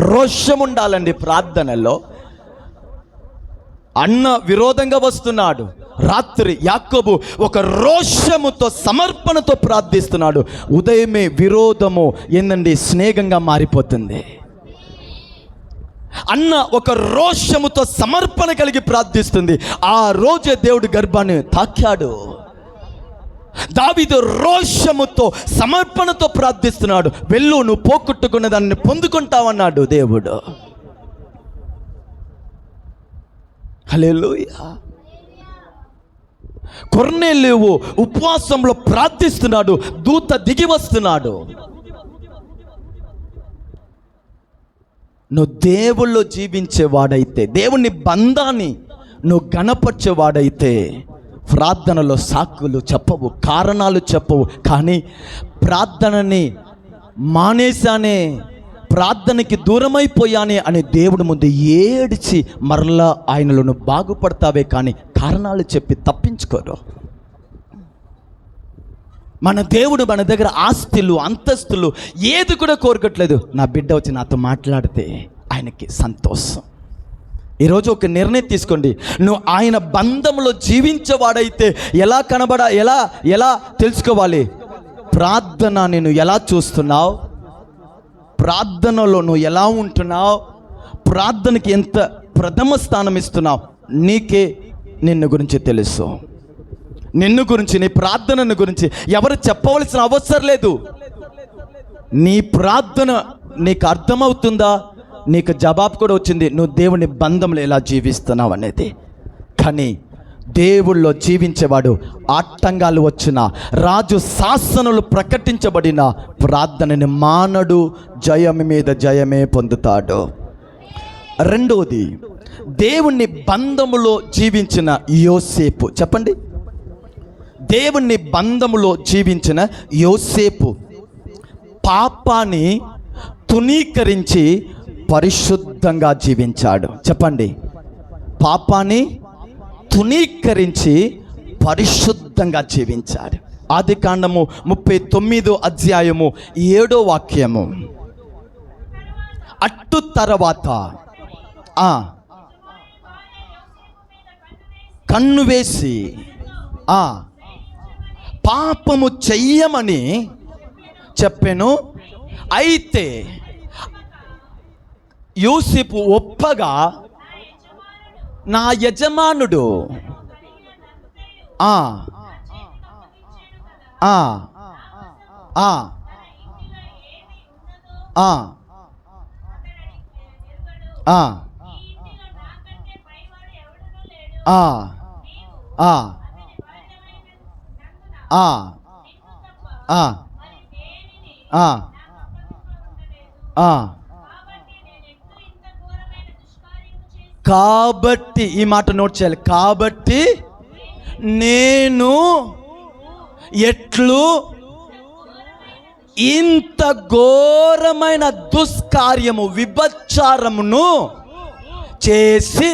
రోషం ఉండాలండి ప్రార్థనలో. అన్న విరోధంగా వస్తున్నాడు. రాత్రి యాకోబు ఒక రోషముతో సమర్పణతో ప్రార్థిస్తున్నాడు. ఉదయమే విరోధము ఏందండి స్నేహంగా మారిపోతుంది. అన్న ఒక రోషముతో సమర్పణ కలిగి ప్రార్థిస్తుంది. ఆ రోజే దేవుడు గర్భాన్ని తాకాడు. దావీదు రోషముతో సమర్పణతో ప్రార్థిస్తున్నాడు. వెళ్ళు, నువ్వు పోగొట్టుకున్న దాన్ని పొందుకుంటావన్నాడు దేవుడు. హల్లెలూయా. కొర్నేలియు ఉపవాసంలో ప్రార్థిస్తున్నాడు. దూత దిగి వస్తున్నాడు. నువ్వు దేవుల్లో జీవించేవాడైతే, దేవుని బంధాన్ని నువ్వు గణపరిచేవాడైతే ప్రార్థనలో సాకులు చెప్పవు, కారణాలు చెప్పవు. కానీ ప్రార్థనని మానేశానే, ప్రార్థనకి దూరమైపోయానే అని దేవుడి ముందు ఏడిచి మరలా ఆయనలో నువ్వు బాగుపడతావే కానీ కారణాలు చెప్పి తప్పించుకోరు. మన దేవుడు మన దగ్గర ఆస్తులు, అంతస్తులు ఏది కూడా కోరుకోవట్లేదు. నా బిడ్డ వచ్చి నాతో మాట్లాడితే ఆయనకి సంతోషం. ఈరోజు ఒక నిర్ణయం తీసుకోండి. నువ్వు ఆయన బంధంలో జీవించేవాడైతే ఎలా తెలుసుకోవాలి? ప్రార్థన నేను ఎలా చూస్తున్నావు, ప్రార్థనలో నువ్వు ఎలా ఉంటున్నావు, ప్రార్థనకి ఎంత ప్రథమ స్థానం ఇస్తున్నావు, నీకే నిన్ను గురించి తెలుసు. నిన్ను గురించి, నీ ప్రార్థనను గురించి ఎవరు చెప్పవలసిన అవసరం లేదు. నీ ప్రార్థన నీకు అర్థమవుతుందా? నీకు జవాబు కూడా వచ్చింది, నువ్వు దేవుని బంధంలో ఎలా జీవిస్తున్నావు అనేది. కానీ దేవుళ్ళో జీవించేవాడు ఆటంకాలు వచ్చిన, రాజు శాసనాలు ప్రకటించబడిన ప్రార్థనని మానడు, జయం మీద జయమే పొందుతాడు. రెండవది, దేవుని బంధములో జీవించిన యోసేపు. చెప్పండి. దేవుని బంధములో జీవించిన యోసేపు పాపాన్ని తునీకరించి పరిశుద్ధంగా జీవించాడు. చెప్పండి. పాపాన్ని తునీకరించి పరిశుద్ధంగా జీవించాడు. ఆదికాండము 39వ అధ్యాయము 7వ వాక్యము. అట్టు తర్వాత కన్ను వేసి పాపము చెయ్యమని చెప్పెను. అయితే యోసేపు ఒప్పగా నా యజమానుడు కాబట్టి ఈ మాట నోట్ చేయాలి. కాబట్టి నేను ఎట్లు ఇంత ఘోరమైన దుష్కార్యము విభచారమును చేసి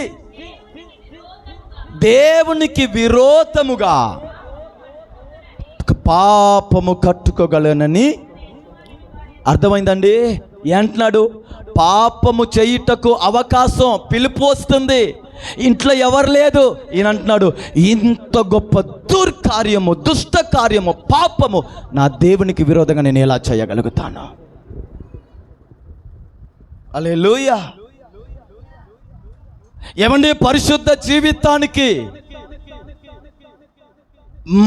దేవునికి విరోధముగా పాపము కట్టుకోగలనని. అర్థమైందండి? అంటున్నాడు, పాపము చేయుటకు అవకాశం, పిలుపు వస్తుంది, ఇంట్లో ఎవరు లేదు. ఈయన అంటున్నాడు, ఇంత గొప్ప దుర్కార్యము, దుష్ట కార్యము, పాపము నా దేవునికి విరోధంగా నేను ఎలా చేయగలుగుతాను? హల్లెలూయా. ఏమండి, పరిశుద్ధ జీవితానికి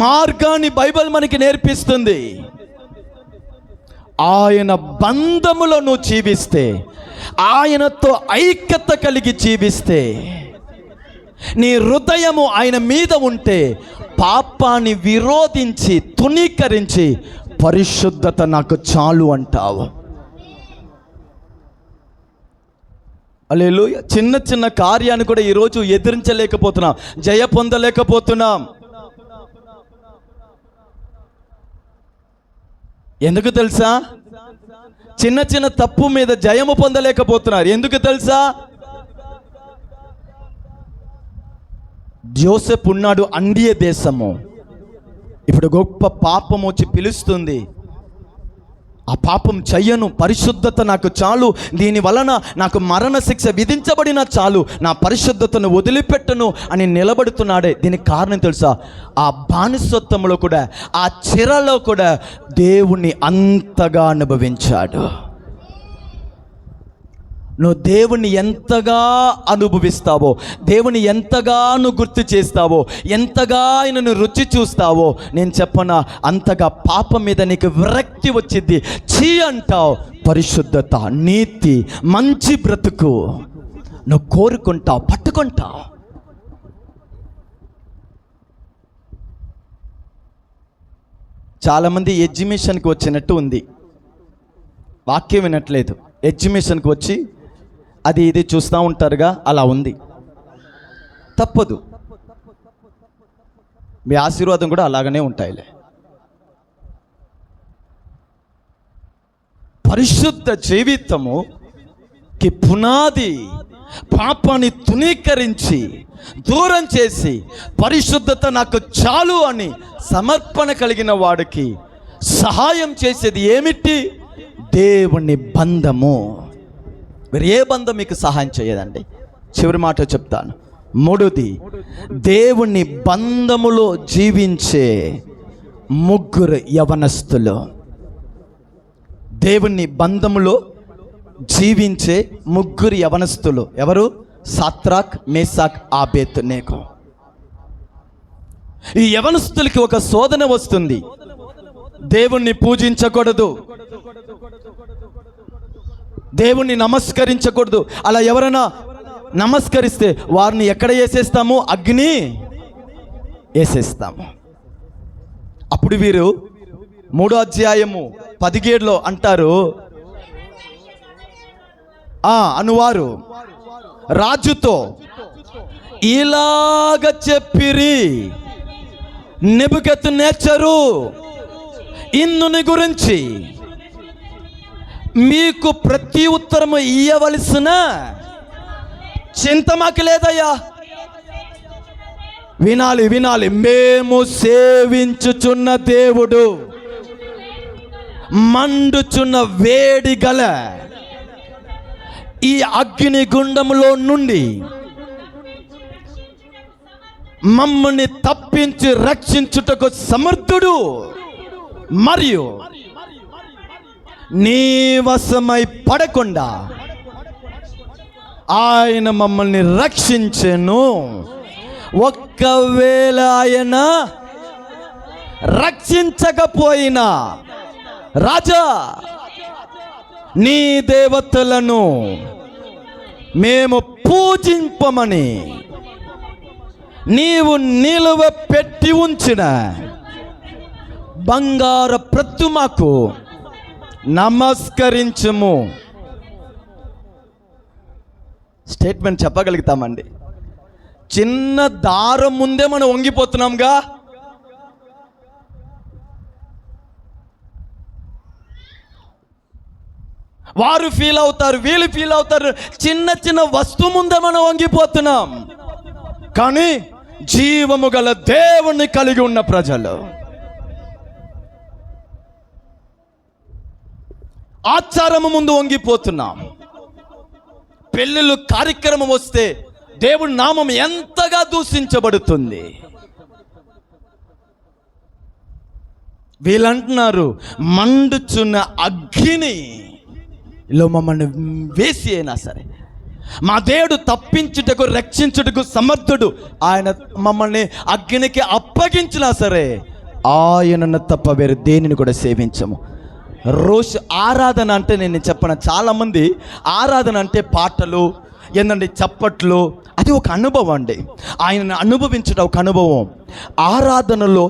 మార్గాన్ని బైబిల్ మనకి నేర్పిస్తుంది. ఆయన బంధములో నువ్వు జీవిస్తే, ఆయనతో ఐక్యత కలిగి జీవిస్తే, నీ హృదయము ఆయన మీద ఉంటే, పాపాన్ని విరోధించి తునీకరించి పరిశుద్ధత నాకు చాలు అంటావు. హల్లెలూయా. చిన్న చిన్న కార్యాన్ని కూడా ఈరోజు ఎదిరించలేకపోతున్నాం, జయ పొందలేకపోతున్నాం. ఎందుకు తెలుసా? చిన్న చిన్న తప్పు మీద జయము పొందలేకపోతున్నారు. ఎందుకు తెలుసా? యోసేపు ఉన్నాడు అండియ దేశము, ఇప్పుడు గొప్ప పాపం వచ్చి పిలుస్తుంది. ఆ పాపం చెయ్యను, పరిశుద్ధత నాకు చాలు, దీని వలన నాకు మరణ శిక్ష విధించబడిన చాలు, నా పరిశుద్ధతను వదిలిపెట్టను అని నిలబడుతున్నాడే. దీనికి కారణం తెలుసా? ఆ బానిసత్వంలో కూడా, ఆ చెరలో కూడా దేవుణ్ణి అంతగా అనుభవించాడు. నువ్వు దేవుని ఎంతగా అనుభవిస్తావో, దేవుని ఎంతగా నువ్వు గుర్తు చేస్తావో, ఎంతగా ఆయనను రుచి చూస్తావో, నేను చెప్పనా, అంతగా పాపం మీద నీకు విరక్తి వచ్చింది. చీ అంటావు. పరిశుద్ధత, నీతి, మంచి బ్రతుకు నువ్వు కోరుకుంటావు, పట్టుకుంటావు. చాలామంది ఎగ్జిబిషన్కి వచ్చినట్టు ఉంది, వాక్యం వినట్లేదు. ఎగ్జిబిషన్కి వచ్చి అది ఇది చూస్తూ ఉంటారుగా, అలా ఉంది. తప్పదు, మీ ఆశీర్వాదం కూడా అలాగనే ఉంటాయిలే. పరిశుద్ధ జీవితముకి పునాది పాపాన్ని తునీకరించి దూరం చేసి, పరిశుద్ధత నాకు చాలు అని సమర్పణ కలిగిన వాడికి సహాయం చేసేది ఏమిటి? దేవుని బంధము. మరి ఏ బంధం మీకు సహాయం చేయదండి? చివరి మాట చెప్తాను. మూడోది, దేవుని బంధములో జీవించే ముగ్గురు యవనస్తులు. దేవుని బంధములో జీవించే ముగ్గురు యవనస్తులు ఎవరు? సాత్రాక్, మేసాక్, ఆబేద్నెగో. ఈ యవనస్తులకి ఒక శోధన వస్తుంది. దేవుణ్ణి పూజించకూడదు, దేవుణ్ణి నమస్కరించకూడదు. అలా ఎవరైనా నమస్కరిస్తే వారిని ఎక్కడ వేసేస్తాము? అగ్ని వేసేస్తాము. అప్పుడు వీరు 3వ అధ్యాయము 17లో అంటారు, అనువారు రాజుతో ఇలాగ చెప్పిరి, నెబుకద్నెజరు ఇందుని గురించి మీకు ప్రతి ఉత్తరము ఇయ్యవలసిన చింత మాకు లేదయ్యా. వినాలి వినాలి, మేము సేవించుచున్న దేవుడు మండుచున్న వేడి గల ఈ అగ్ని గుండములో నుండి మమ్మల్ని తప్పించి రక్షించుటకు సమర్థుడు, మరియు నీ వశమై పడకుండా ఆయన మమ్మల్ని రక్షించెను. ఒక్కవేళ ఆయన రక్షించకపోయినా రాజా, నీ దేవతలను మేము పూజింపమని నీవు నిలువ పెట్టి ఉంచిన బంగార ప్రతిమకు నమస్కరించము. స్టేట్మెంట్ చెప్పగలుగుతామండి. చిన్న దారం ముందే మనం వంగిపోతున్నాంగా. వారు ఫీల్ అవుతారు, వీళ్ళు ఫీల్ అవుతారు. చిన్న చిన్న వస్తువు ముందే మనం వంగిపోతున్నాం. కానీ జీవము గల దేవుణ్ణి కలిగి ఉన్న ప్రజలు ఆచారము ముందు వంగిపోతున్నాం. పెళ్ళిళ్ళు కార్యక్రమం వస్తే దేవుడి నామం ఎంతగా దూషించబడుతుంది. వీళ్ళంటున్నారు, మండుచున్న అగ్నిలో మమ్మల్ని వేసి అయినా సరే మా దేవుడు తప్పించుటకు రక్షించుటకు సమర్థుడు. ఆయన మమ్మల్ని అగ్నికి అప్పగించినా సరే ఆయనను తప్ప వేరే దేనిని కూడా సేవించము. రోజు ఆరాధన అంటే నేను చెప్పను, చాలామంది ఆరాధన అంటే పాటలు ఏందండి, చప్పట్లు, అది ఒక అనుభవం అండి. ఆయనను అనుభవించడం ఒక అనుభవం. ఆరాధనలో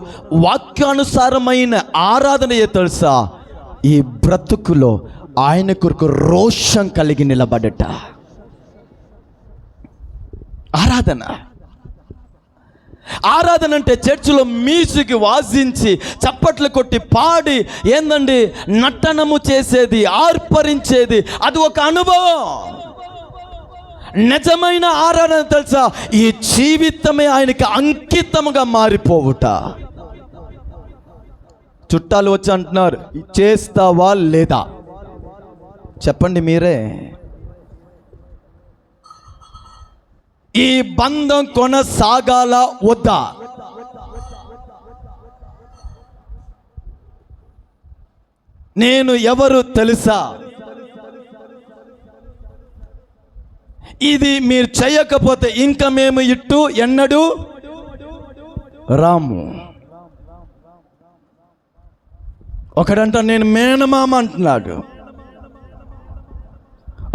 వాక్యానుసారమైన ఆరాధన ఏ తెలుసా? ఈ బ్రతుకులో ఆయన కొరకు రోషం కలిగి నిలబడట ఆరాధన అంటే చర్చిలో మ్యూజిక్ వాసించి చప్పట్లు కొట్టి పాడి ఏందండి నటనము చేసేది, ఆర్పరించేది, అది ఒక అనుభవం. నిజమైన ఆరాధన తెలుసా? ఈ జీవితమే ఆయనకి అంకితముగా మారిపోవుట. చుట్టాలు వచ్చి అంటున్నారు, చేస్తావా లేదా? చెప్పండి మీరే. ఈ బంధం కొనసాగాల వద్దా? నేను ఎవరు తెలుసా? ఇది మీరు చేయకపోతే ఇంకా మేము ఇట్టు ఎన్నడూ రాము. ఒకడంట నేను మేనమామ అంటున్నాడు,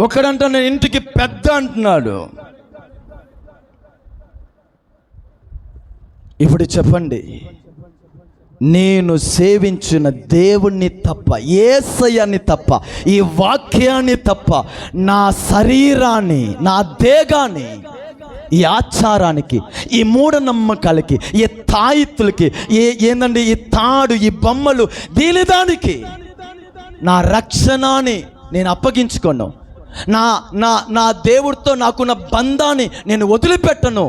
ఒకడంట నేను ఇంటికి పెద్ద అంటున్నాడు. ఇప్పుడు చెప్పండి, నేను సేవించిన దేవుణ్ణి తప్ప, యేసయ్యని తప్ప, ఈ వాక్యాన్ని తప్ప, నా శరీరాన్ని, నా దేహాన్ని ఈ ఆచారానికి, ఈ మూఢనమ్మకాలకి, ఈ తాయిత్తులకి, ఏందండి ఈ తాడు, ఈ బొమ్మలు, దీనిదానికి నా రక్షణని నేను అప్పగించుకోను. నా దేవుడితో నాకున్న బంధాన్ని నేను వదిలిపెట్టను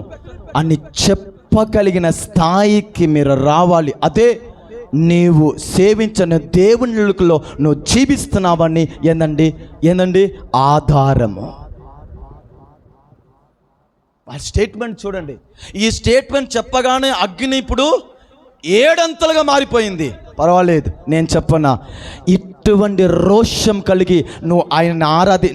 అని చెప్పగలిగిన స్థాయికి మీరు రావాలి. అదే నీవు సేవించిన దేవునిలో నువ్వు జీవిస్తున్నావని ఏందండి ఆధారము. ఆ స్టేట్మెంట్ చూడండి. ఈ స్టేట్మెంట్ చెప్పగానే అగ్ని ఇప్పుడు 7 అంతలుగా మారిపోయింది. పర్వాలేదు, నేను చెప్పనా, ఇటువంటి రోషం కలిగి నువ్వు ఆయన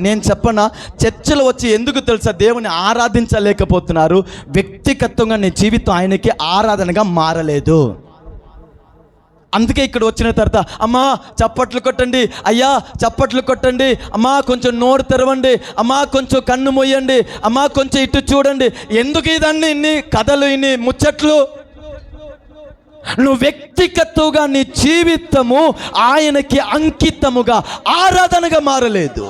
నేను చెప్పనా, చర్చలు వచ్చి ఎందుకు తెలుసా దేవుని ఆరాధించలేకపోతున్నారు? వ్యక్తిగతంగా నీ జీవితం ఆయనకి ఆరాధనగా మారలేదు. అందుకే ఇక్కడ వచ్చిన తర్వాత అమ్మా చప్పట్లు కొట్టండి, అయ్యా చప్పట్లు కొట్టండి, అమ్మా కొంచెం నోరు తెరవండి, అమ్మా కొంచెం కన్ను మొయ్యండి, అమ్మా కొంచెం ఇటు చూడండి. ఎందుకు ఇదన్నీ ఇన్ని కథలు, ఇన్ని ముచ్చట్లు? నువ్వు వ్యక్తిగతంగా నీ జీవితము ఆయనకి అంకితముగా ఆరాధనగా మారలేదు.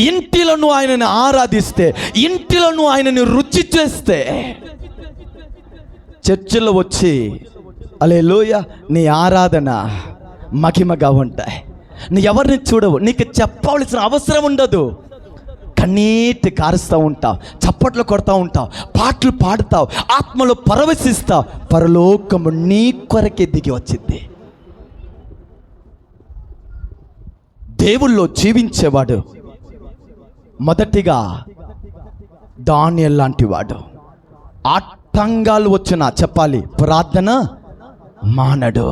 ఇంటిలో నువ్వు ఆయనని ఆరాధిస్తే, ఇంటిలో నువ్వు ఆయనని రుచి చేస్తే, చర్చిలో వచ్చి హల్లెలూయా నీ ఆరాధన మహిమగా ఉంటాయి. నీ ఎవరిని చూడవు, నీకు చెప్పవలసిన అవసరం ఉండదు. కన్నీటి కారుస్తూ ఉంటావు, చప్పట్లు కొడతా ఉంటావు, పాటలు పాడుతావు, ఆత్మలో పరవశిస్తావు. పరలోకము నీ కొరకే దిగి వచ్చింది. దేవుల్లో జీవించేవాడు మొదటిగా దానియేలు లాంటి వాడు. ఆటంకాలు వచ్చినా చెప్పాలి, ప్రార్థన మానడు.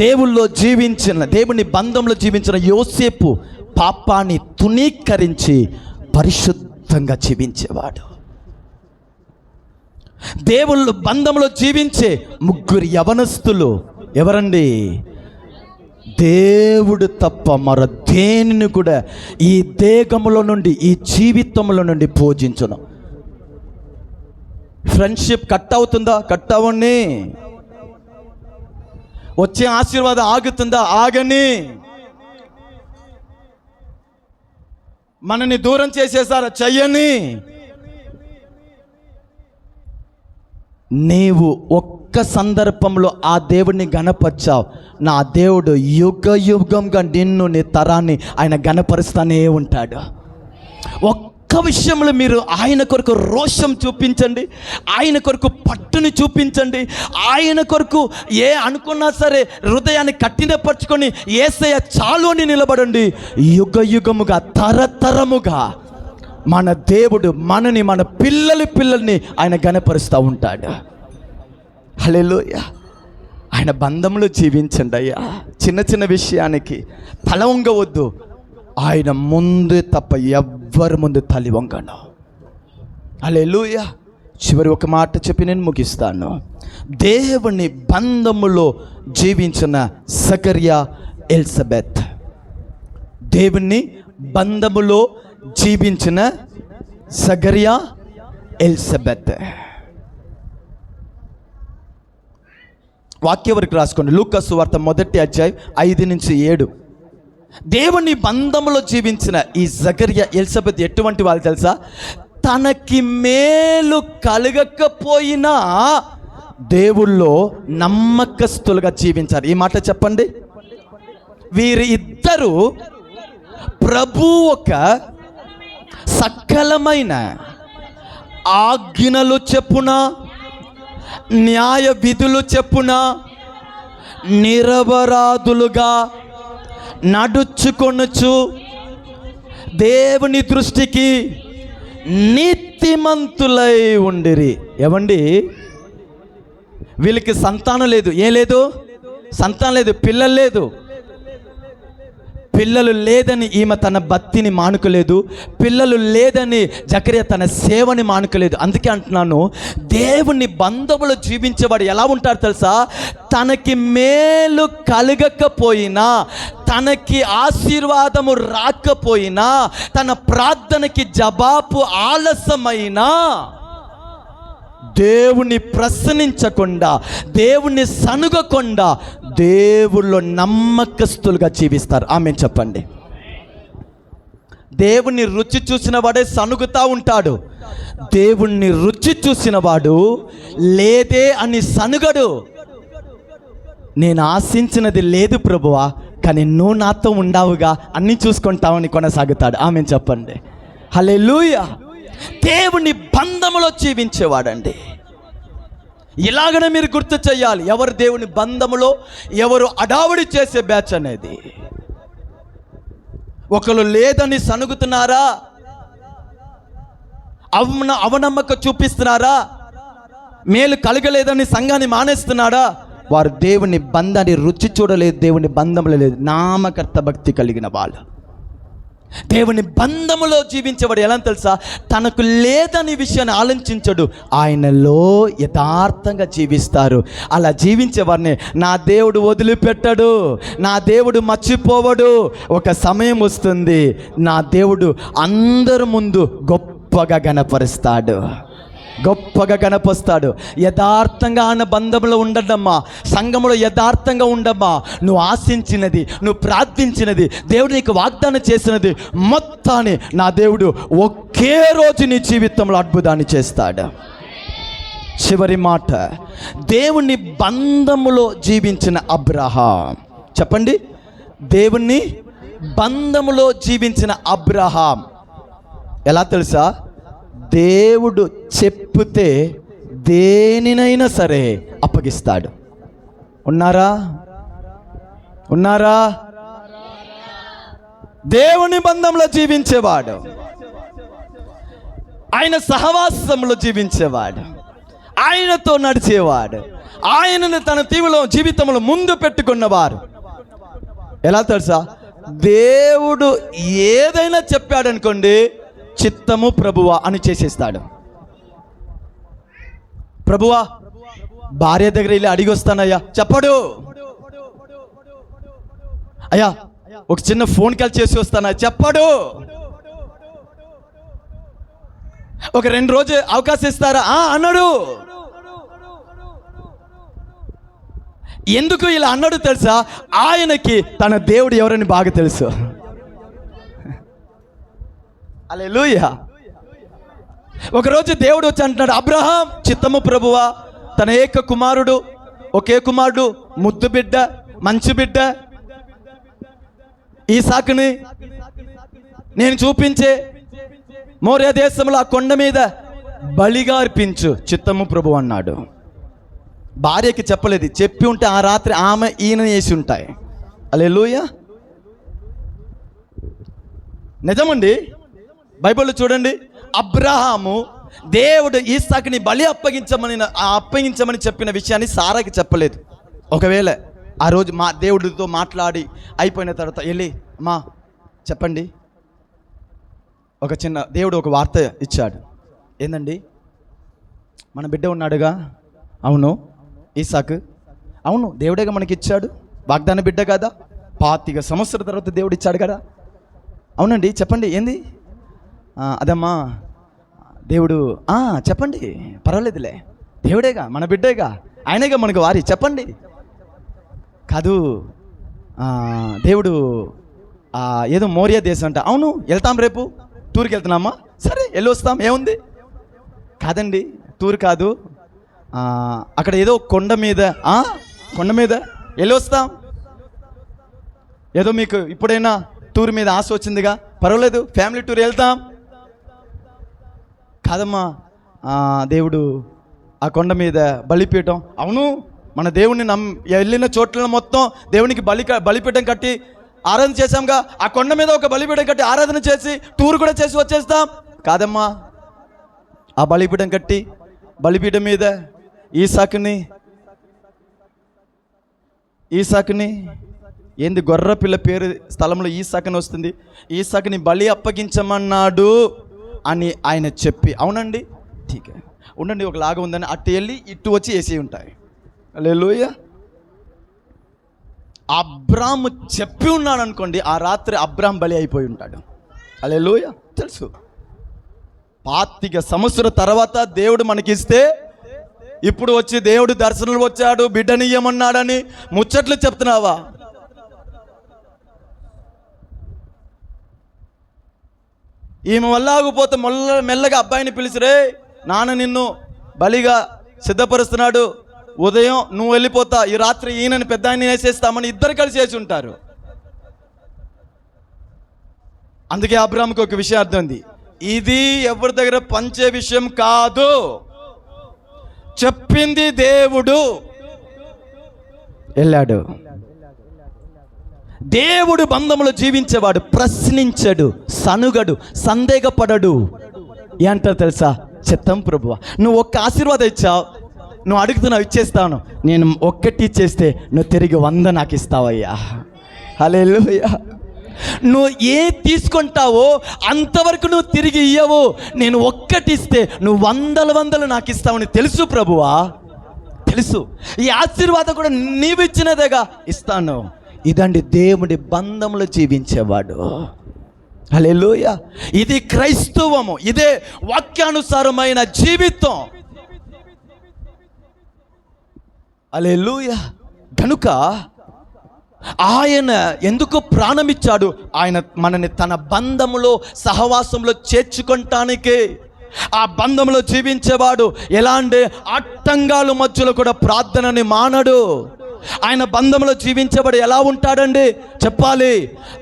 దేవుల్లో జీవించిన, దేవుని బంధంలో జీవించిన యోసేపు పాపాన్ని తునీకరించి పరిశుద్ధంగా జీవించేవాడు. దేవుళ్ళు బంధంలో జీవించే 3 యవనస్తులు ఎవరండి? దేవుడు తప్ప మరో దేనిని కూడా ఈ దేహములో నుండి, ఈ జీవితంలో నుండి పూజించను. ఫ్రెండ్షిప్ కట్ అవుతుందా? కట్ అవ్వని. వచ్చే ఆశీర్వాదం ఆగుతుందా? ఆగని. మనని దూరం చేసేసారా? చెయ్యని. నీవు ఒక్క ఒక్క సందర్భంలో ఆ దేవుడిని గణపరిచావు, నా దేవుడు యుగ యుగంగా నిన్ను నీ తరాన్ని ఆయన గణపరుస్తానే ఉంటాడు. ఒక్క విషయంలో మీరు ఆయన కొరకు రోషం చూపించండి, ఆయన కొరకు పట్టుని చూపించండి, ఆయన కొరకు ఏ అనుకున్నా సరే హృదయాన్ని కఠినపరుచుకొని యేసయ్య చాలు అని నిలబడండి. యుగ యుగముగా తరతరముగా మన దేవుడు మనని, మన పిల్లల్ని ఆయన గణపరుస్తూ ఉంటాడు. హల్లెలూయా. ఆయన బంధంలో జీవించండి అయ్యా. చిన్న చిన్న విషయానికి తల వంగవద్దు. ఆయన ముందు తప్ప ఎవ్వరి ముందు తలి వంగను. హల్లెలూయా. చివరి ఒక మాట చెప్పి నేను ముగిస్తాను. దేవుని బంధములో జీవించిన జకర్యా, ఎలిజబెత్. దేవుని బంధములో జీవించిన జకర్యా, ఎలిజబెత్. వాక్య వరకు రాసుకోండి. లూకా సువార్త 1వ అధ్యాయం 5-7. దేవుని బంధములో జీవించిన ఈ జకర్యా, ఎలిజబెత్ ఎటువంటి వాళ్ళు తెలుసా? తనకి మేలు కలగకపోయినా దేవుళ్ళో నమ్మకస్తులుగా జీవించారు. ఈ మాట చెప్పండి. వీరి ఇద్దరు ప్రభు ఒక సకలమైన ఆజ్ఞలు చెప్పున, న్యాయ విధులు చెప్పున నిరపరాధులుగా నడుచుకొనుచు దేవుని దృష్టికి నీతిమంతులై ఉండిరి. ఏమండి, వీళ్ళకి సంతానం లేదు. ఏం లేదు? సంతానం లేదు, పిల్లలు లేదు. పిల్లలు లేదని ఈమె తన భక్తిని మానుకోలేదు, పిల్లలు లేదని జకర్యా తన సేవని మానుకోలేదు. అందుకే అంటున్నాను, దేవుని బంధములో జీవించేవాడు ఎలా ఉంటారు తెలుసా? తనకి మేలు కలగకపోయినా, తనకి ఆశీర్వాదము రాకపోయినా, తన ప్రార్థనకి జవాబు ఆలస్యమైనా దేవుని ప్రశ్నించకుండా, దేవుని సనుగకుండా దేవుళ్ళో నమ్మకస్తులుగా జీవిస్తారు. ఆమేన్ చెప్పండి. దేవుని రుచి చూసిన వాడే సనుగుతా ఉంటాడు. దేవుణ్ణి రుచి చూసిన వాడు లేదే అని సనుగడు. నేను ఆశించినది లేదు ప్రభువా, కానీ నువ్వు నాతో ఉండావుగా, అన్నీ చూసుకుంటావని కొనసాగుతాడు. ఆమేన్ చెప్పండి. హల్లెలూయా. దేవుని బంధములో జీవించేవాడండి. ఇలాగనే మీరు గుర్తు చేయాలి, ఎవరు దేవుని బంధములో, ఎవరు అడావుడి చేసే బ్యాచ్ అనేది. ఒకరు లేదని సనుగుతున్నారా, అవనమ్మక చూపిస్తున్నారా, మేలు కలగలేదని సంఘాన్ని మానేస్తున్నారా, వారు దేవుని బంధాన్ని రుచి చూడలేదు, దేవుని బంధంలో లేదు. నామకర్త భక్తి కలిగిన వాళ్ళు దేవుని బంధములో జీవించేవాడు ఎలా తెలుసా? తనకు లేదని విషయాన్ని ఆలోచించడు, ఆయనలో యథార్థంగా జీవిస్తారు. అలా జీవించేవారిని నా దేవుడు వదిలిపెట్టడు, నా దేవుడు మర్చిపోవడు. ఒక సమయం వస్తుంది, నా దేవుడు అందరి ముందు గొప్పగా గణపరుస్తాడు, గొప్పగా గణపరుస్తాడు. యథార్థంగా ఆయన బంధంలో ఉండడమ్మా, సంఘంలో యథార్థంగా ఉండమ్మా. నువ్వు ఆశించినది, నువ్వు ప్రార్థించినది, దేవుడు నీకు వాగ్దానం చేసినది మొత్తాన్ని నా దేవుడు ఒకే రోజు నీ జీవితంలో అద్భుతాన్ని చేస్తాడు. చివరి మాట, దేవుని బంధములో జీవించిన అబ్రహాం. చెప్పండి, దేవుని బంధములో జీవించిన అబ్రహాం ఎలా తెలుసా? దేవుడు చెప్తే దేనినైనా సరే అప్పగిస్తాడు. ఉన్నారా? ఉన్నారా? దేవుని బంధంలో జీవించేవాడు, ఆయన సహవాసంలో జీవించేవాడు, ఆయనతో నడిచేవాడు, ఆయనను తన జీవితంలో ముందు పెట్టుకున్నవారు. ఎలా తెలుసా? దేవుడు ఏదైనా చెప్పాడనుకోండి, చిత్తము ప్రభువా అని చేసేస్తాడు. ప్రభువా భార్య దగ్గర వెళ్ళి అడిగి వస్తానయ్యా చెప్పడు. అయ్యా ఒక చిన్న ఫోన్ కాల్ చేసి వస్తానా చెప్పడు. ఒక 2 రోజులు అవకాశం ఇస్తారా అన్నాడు. ఎందుకు ఇలా అన్నాడు తెలుసా? ఆయనకి తన దేవుడు ఎవరని బాగా తెలుసు. హల్లెలూయా. ఒకరోజు దేవుడు వచ్చి అంటున్నాడు, అబ్రహాం చిత్తము ప్రభువా తన ఏక కుమారుడు, ఒకే కుమారుడు, ముద్దు బిడ్డ, మంచి బిడ్డ ఈసాకుని నేను చూపించే మోరియా దేశంలో ఆ కొండ మీద బలిగా అర్పించు చిత్తము ప్రభు అన్నాడు. భార్యకి చెప్పలేదు, చెప్పి ఉంటే ఆ రాత్రి ఆమె ఈయన వేసి ఉంటాయి. హల్లెలూయా. నిజమండి, బైబిల్లో చూడండి, అబ్రహాము దేవుడు ఈసాకుని బలి అప్పగించమని చెప్పిన విషయాన్ని సారాకి చెప్పలేదు. ఒకవేళ ఆ రోజు మా దేవుడితో మాట్లాడి అయిపోయిన తర్వాత వెళ్ళి, అమ్మా చెప్పండి, దేవుడు ఒక వార్త ఇచ్చాడు. ఏందండి, మన బిడ్డ ఉన్నాడుగా, అవును ఈసాకు, అవును దేవుడేగా మనకి ఇచ్చాడు, వాగ్దాన బిడ్డ కదా, 25 సంవత్సరాల తర్వాత దేవుడు ఇచ్చాడు కదా, అవునండి చెప్పండి ఏంది, అదమ్మా దేవుడు, చెప్పండి పర్వాలేదులే, దేవుడేగా మన బిడ్డేగా, ఆయనేగా మనకు వారి, చెప్పండి. కాదు దేవుడు ఏదో మోరియా దేశం అంట, అవును వెళ్తాం, రేపు టూర్కి వెళ్తున్నామా, సరే వెళ్ళి వస్తాం, ఏముంది. కాదండి టూర్ కాదు, అక్కడ ఏదో కొండ మీద వెళ్ళి వస్తాం, ఏదో మీకు ఇప్పుడైనా టూర్ మీద ఆశ వచ్చిందిగా, పర్వాలేదు ఫ్యామిలీ టూర్ వెళ్తాం. కాదమ్మా దేవుడు ఆ కొండ మీద బలిపీఠం, అవును మన దేవుడిని వెళ్ళిన చోట్ల మొత్తం దేవునికి బలిపీఠం కట్టి ఆరాధన చేశాంగా, ఆ కొండ మీద ఒక బలిపీఠం కట్టి ఆరాధన చేసి టూర్ కూడా చేసి వచ్చేస్తాం. కాదమ్మా ఆ బలిపీఠం కట్టి బలిపీఠం మీద ఈసాకుని ఏంది గొర్రె పిల్ల పేరు స్థలంలో ఈసాకుని వస్తుంది, ఈసాకుని బలి అప్పగించమన్నాడు అని ఆయన చెప్పి, అవునండి ఠీకే ఉండండి ఒకలాగా ఉందని అటు వెళ్ళి ఇటు వచ్చి వేసి ఉంటాయి. హల్లెలూయా. అబ్రాము చెప్పి ఉన్నాడు అనుకోండి, ఆ రాత్రి అబ్రాం బలి అయిపోయి ఉంటాడు. హల్లెలూయా. తెలుసు 25 సంవత్సరాల తర్వాత దేవుడు మనకిస్తే, ఇప్పుడు వచ్చి దేవుడు దర్శనంలో వచ్చాడు, బిడ్డనియ్యమన్నాడని ముచ్చట్లు చెప్తున్నావా? ఈమె వల్ల ఆగిపోతే మెల్లగా అబ్బాయిని పిలిచిరే, నాన్న నిన్ను బలిగా సిద్ధపరుస్తున్నాడు, ఉదయం నువ్వు వెళ్ళిపోతా, ఈ రాత్రి ఈయనని పెద్ద ఆయన వేసేస్తామని ఇద్దరు కలిసి చేసి ఉంటారు. అందుకే అబ్రాహాముకి ఒక విషయం అర్థమైంది, ఇది ఎవరి దగ్గర పంచే విషయం కాదు, చెప్పింది దేవుడు. వెళ్ళాడు. దేవుడు బంధములో జీవించేవాడు ప్రశ్నించడు, సనుగడు, సందేహపడడు. ఏంటారు తెలుసా? చిత్తం ప్రభువా, నువ్వు ఒక్క ఆశీర్వాదం ఇచ్చావు, నువ్వు అడుగుతున్నావు ఇచ్చేస్తాను, నేను ఒక్కటి ఇచ్చేస్తే నువ్వు తిరిగి 100 నాకు ఇస్తావయ్యా. హల్లెలూయా. నువ్వు ఏ తీసుకుంటావో అంతవరకు నువ్వు తిరిగి ఇయ్యవు, నేను ఒక్కటి ఇస్తే నువ్వు 100 నాకు ఇస్తావని తెలుసు ప్రభువా, తెలుసు. ఈ ఆశీర్వాదం కూడా నీవు ఇచ్చినదేగా, ఇస్తాను. ఇదండి దేవుడి బంధంలో జీవించేవాడు. హల్లెలూయా. ఇది క్రైస్తవము, ఇదే వాక్యానుసారమైన జీవితం. హల్లెలూయా. కనుక ఆయన ఎందుకు ప్రాణమిచ్చాడు? ఆయన మనని తన బంధములో సహవాసంలో చేర్చుకుంటానికి. ఆ బంధంలో జీవించేవాడు ఎలాంటి ఆటంకాల మధ్యలో కూడా ప్రార్థనని మానడు. ఆయన బంధంలో జీవించేవాడు ఎలా ఉంటాడండి చెప్పాలి?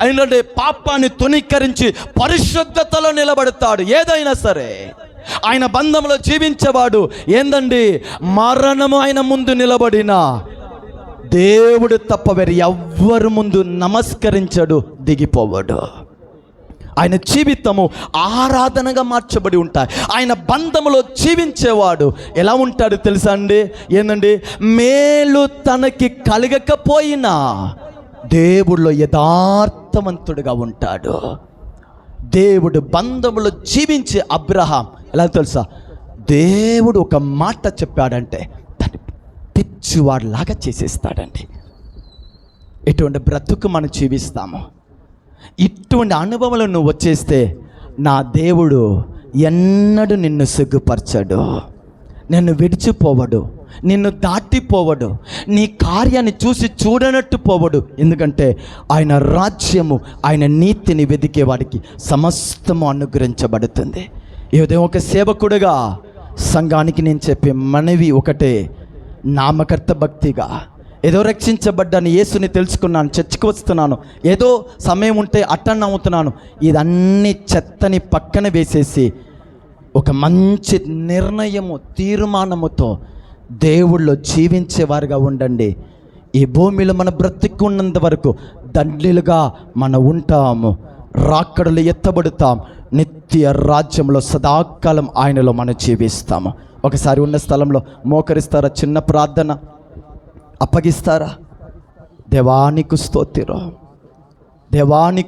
ఏంటంటే పాపాన్ని తునీకరించి పరిశుద్ధతలో నిలబడతాడు. ఏదైనా సరే ఆయన బంధంలో జీవించేవాడు ఏందండి, మరణము ఆయన ముందు నిలబడినా దేవుడు తప్ప వేరు ఎవ్వరు ముందు నమస్కరించడు, దిగిపోవడు. ఆయన జీవితము ఆరాధనగా మార్చబడి ఉంటాయి. ఆయన బంధములో జీవించేవాడు ఎలా ఉంటాడు తెలుసా అండి? ఏందండి, మేలు తనకి కలగకపోయినా దేవుడిలో యథార్థవంతుడిగా ఉంటాడు. దేవుడు బంధములో జీవించే అబ్రహాం ఎలా తెలుసా? దేవుడు ఒక మాట చెప్పాడంటే దాన్ని పిచ్చివాడిలాగా చేసేస్తాడండి. ఇటువంటి బ్రతుకు మనం జీవిస్తాము. ఇటువంటి అనుభవాలు నువ్వు వచ్చేస్తే నా దేవుడు ఎన్నడూ నిన్ను సిగ్గుపరచడు, నిన్ను విడిచిపోవడు, నిన్ను దాటిపోవడు, నీ కార్యాన్ని చూసి చూడనట్టు పోవడు. ఎందుకంటే ఆయన రాజ్యము, ఆయన నీతిని వెదికే వాడికి సమస్తము అనుగ్రహించబడుతుంది. ఏదో ఒక సేవకుడుగా సంఘానికి నేను చెప్పే మనవి ఒకటే, నామకర్త భక్తిగా, ఏదో రక్షించబడ్డాను, యేసుని తెలుసుకున్నాను, చర్చికి వస్తున్నాను, ఏదో సమయం ఉంటే అటెండ్ అవుతున్నాను, ఇదన్నీ చెత్తని పక్కన వేసేసి ఒక మంచి నిర్ణయము, తీర్మానముతో దేవుళ్ళు జీవించేవారుగా ఉండండి. ఈ భూమిలో మన బ్రతికున్నంత వరకు దండ్రులుగా మనం ఉంటాము, రాకడలు ఎత్తబడతాం, నిత్య రాజ్యంలో సదాకాలం ఆయనలో మనం జీవిస్తాము. ఒకసారి ఉన్న స్థలంలో మోకరిస్తారా? చిన్న ప్రార్థన అప్పగిస్తారా? దేవానికి స్తోత్రం, దేవానికి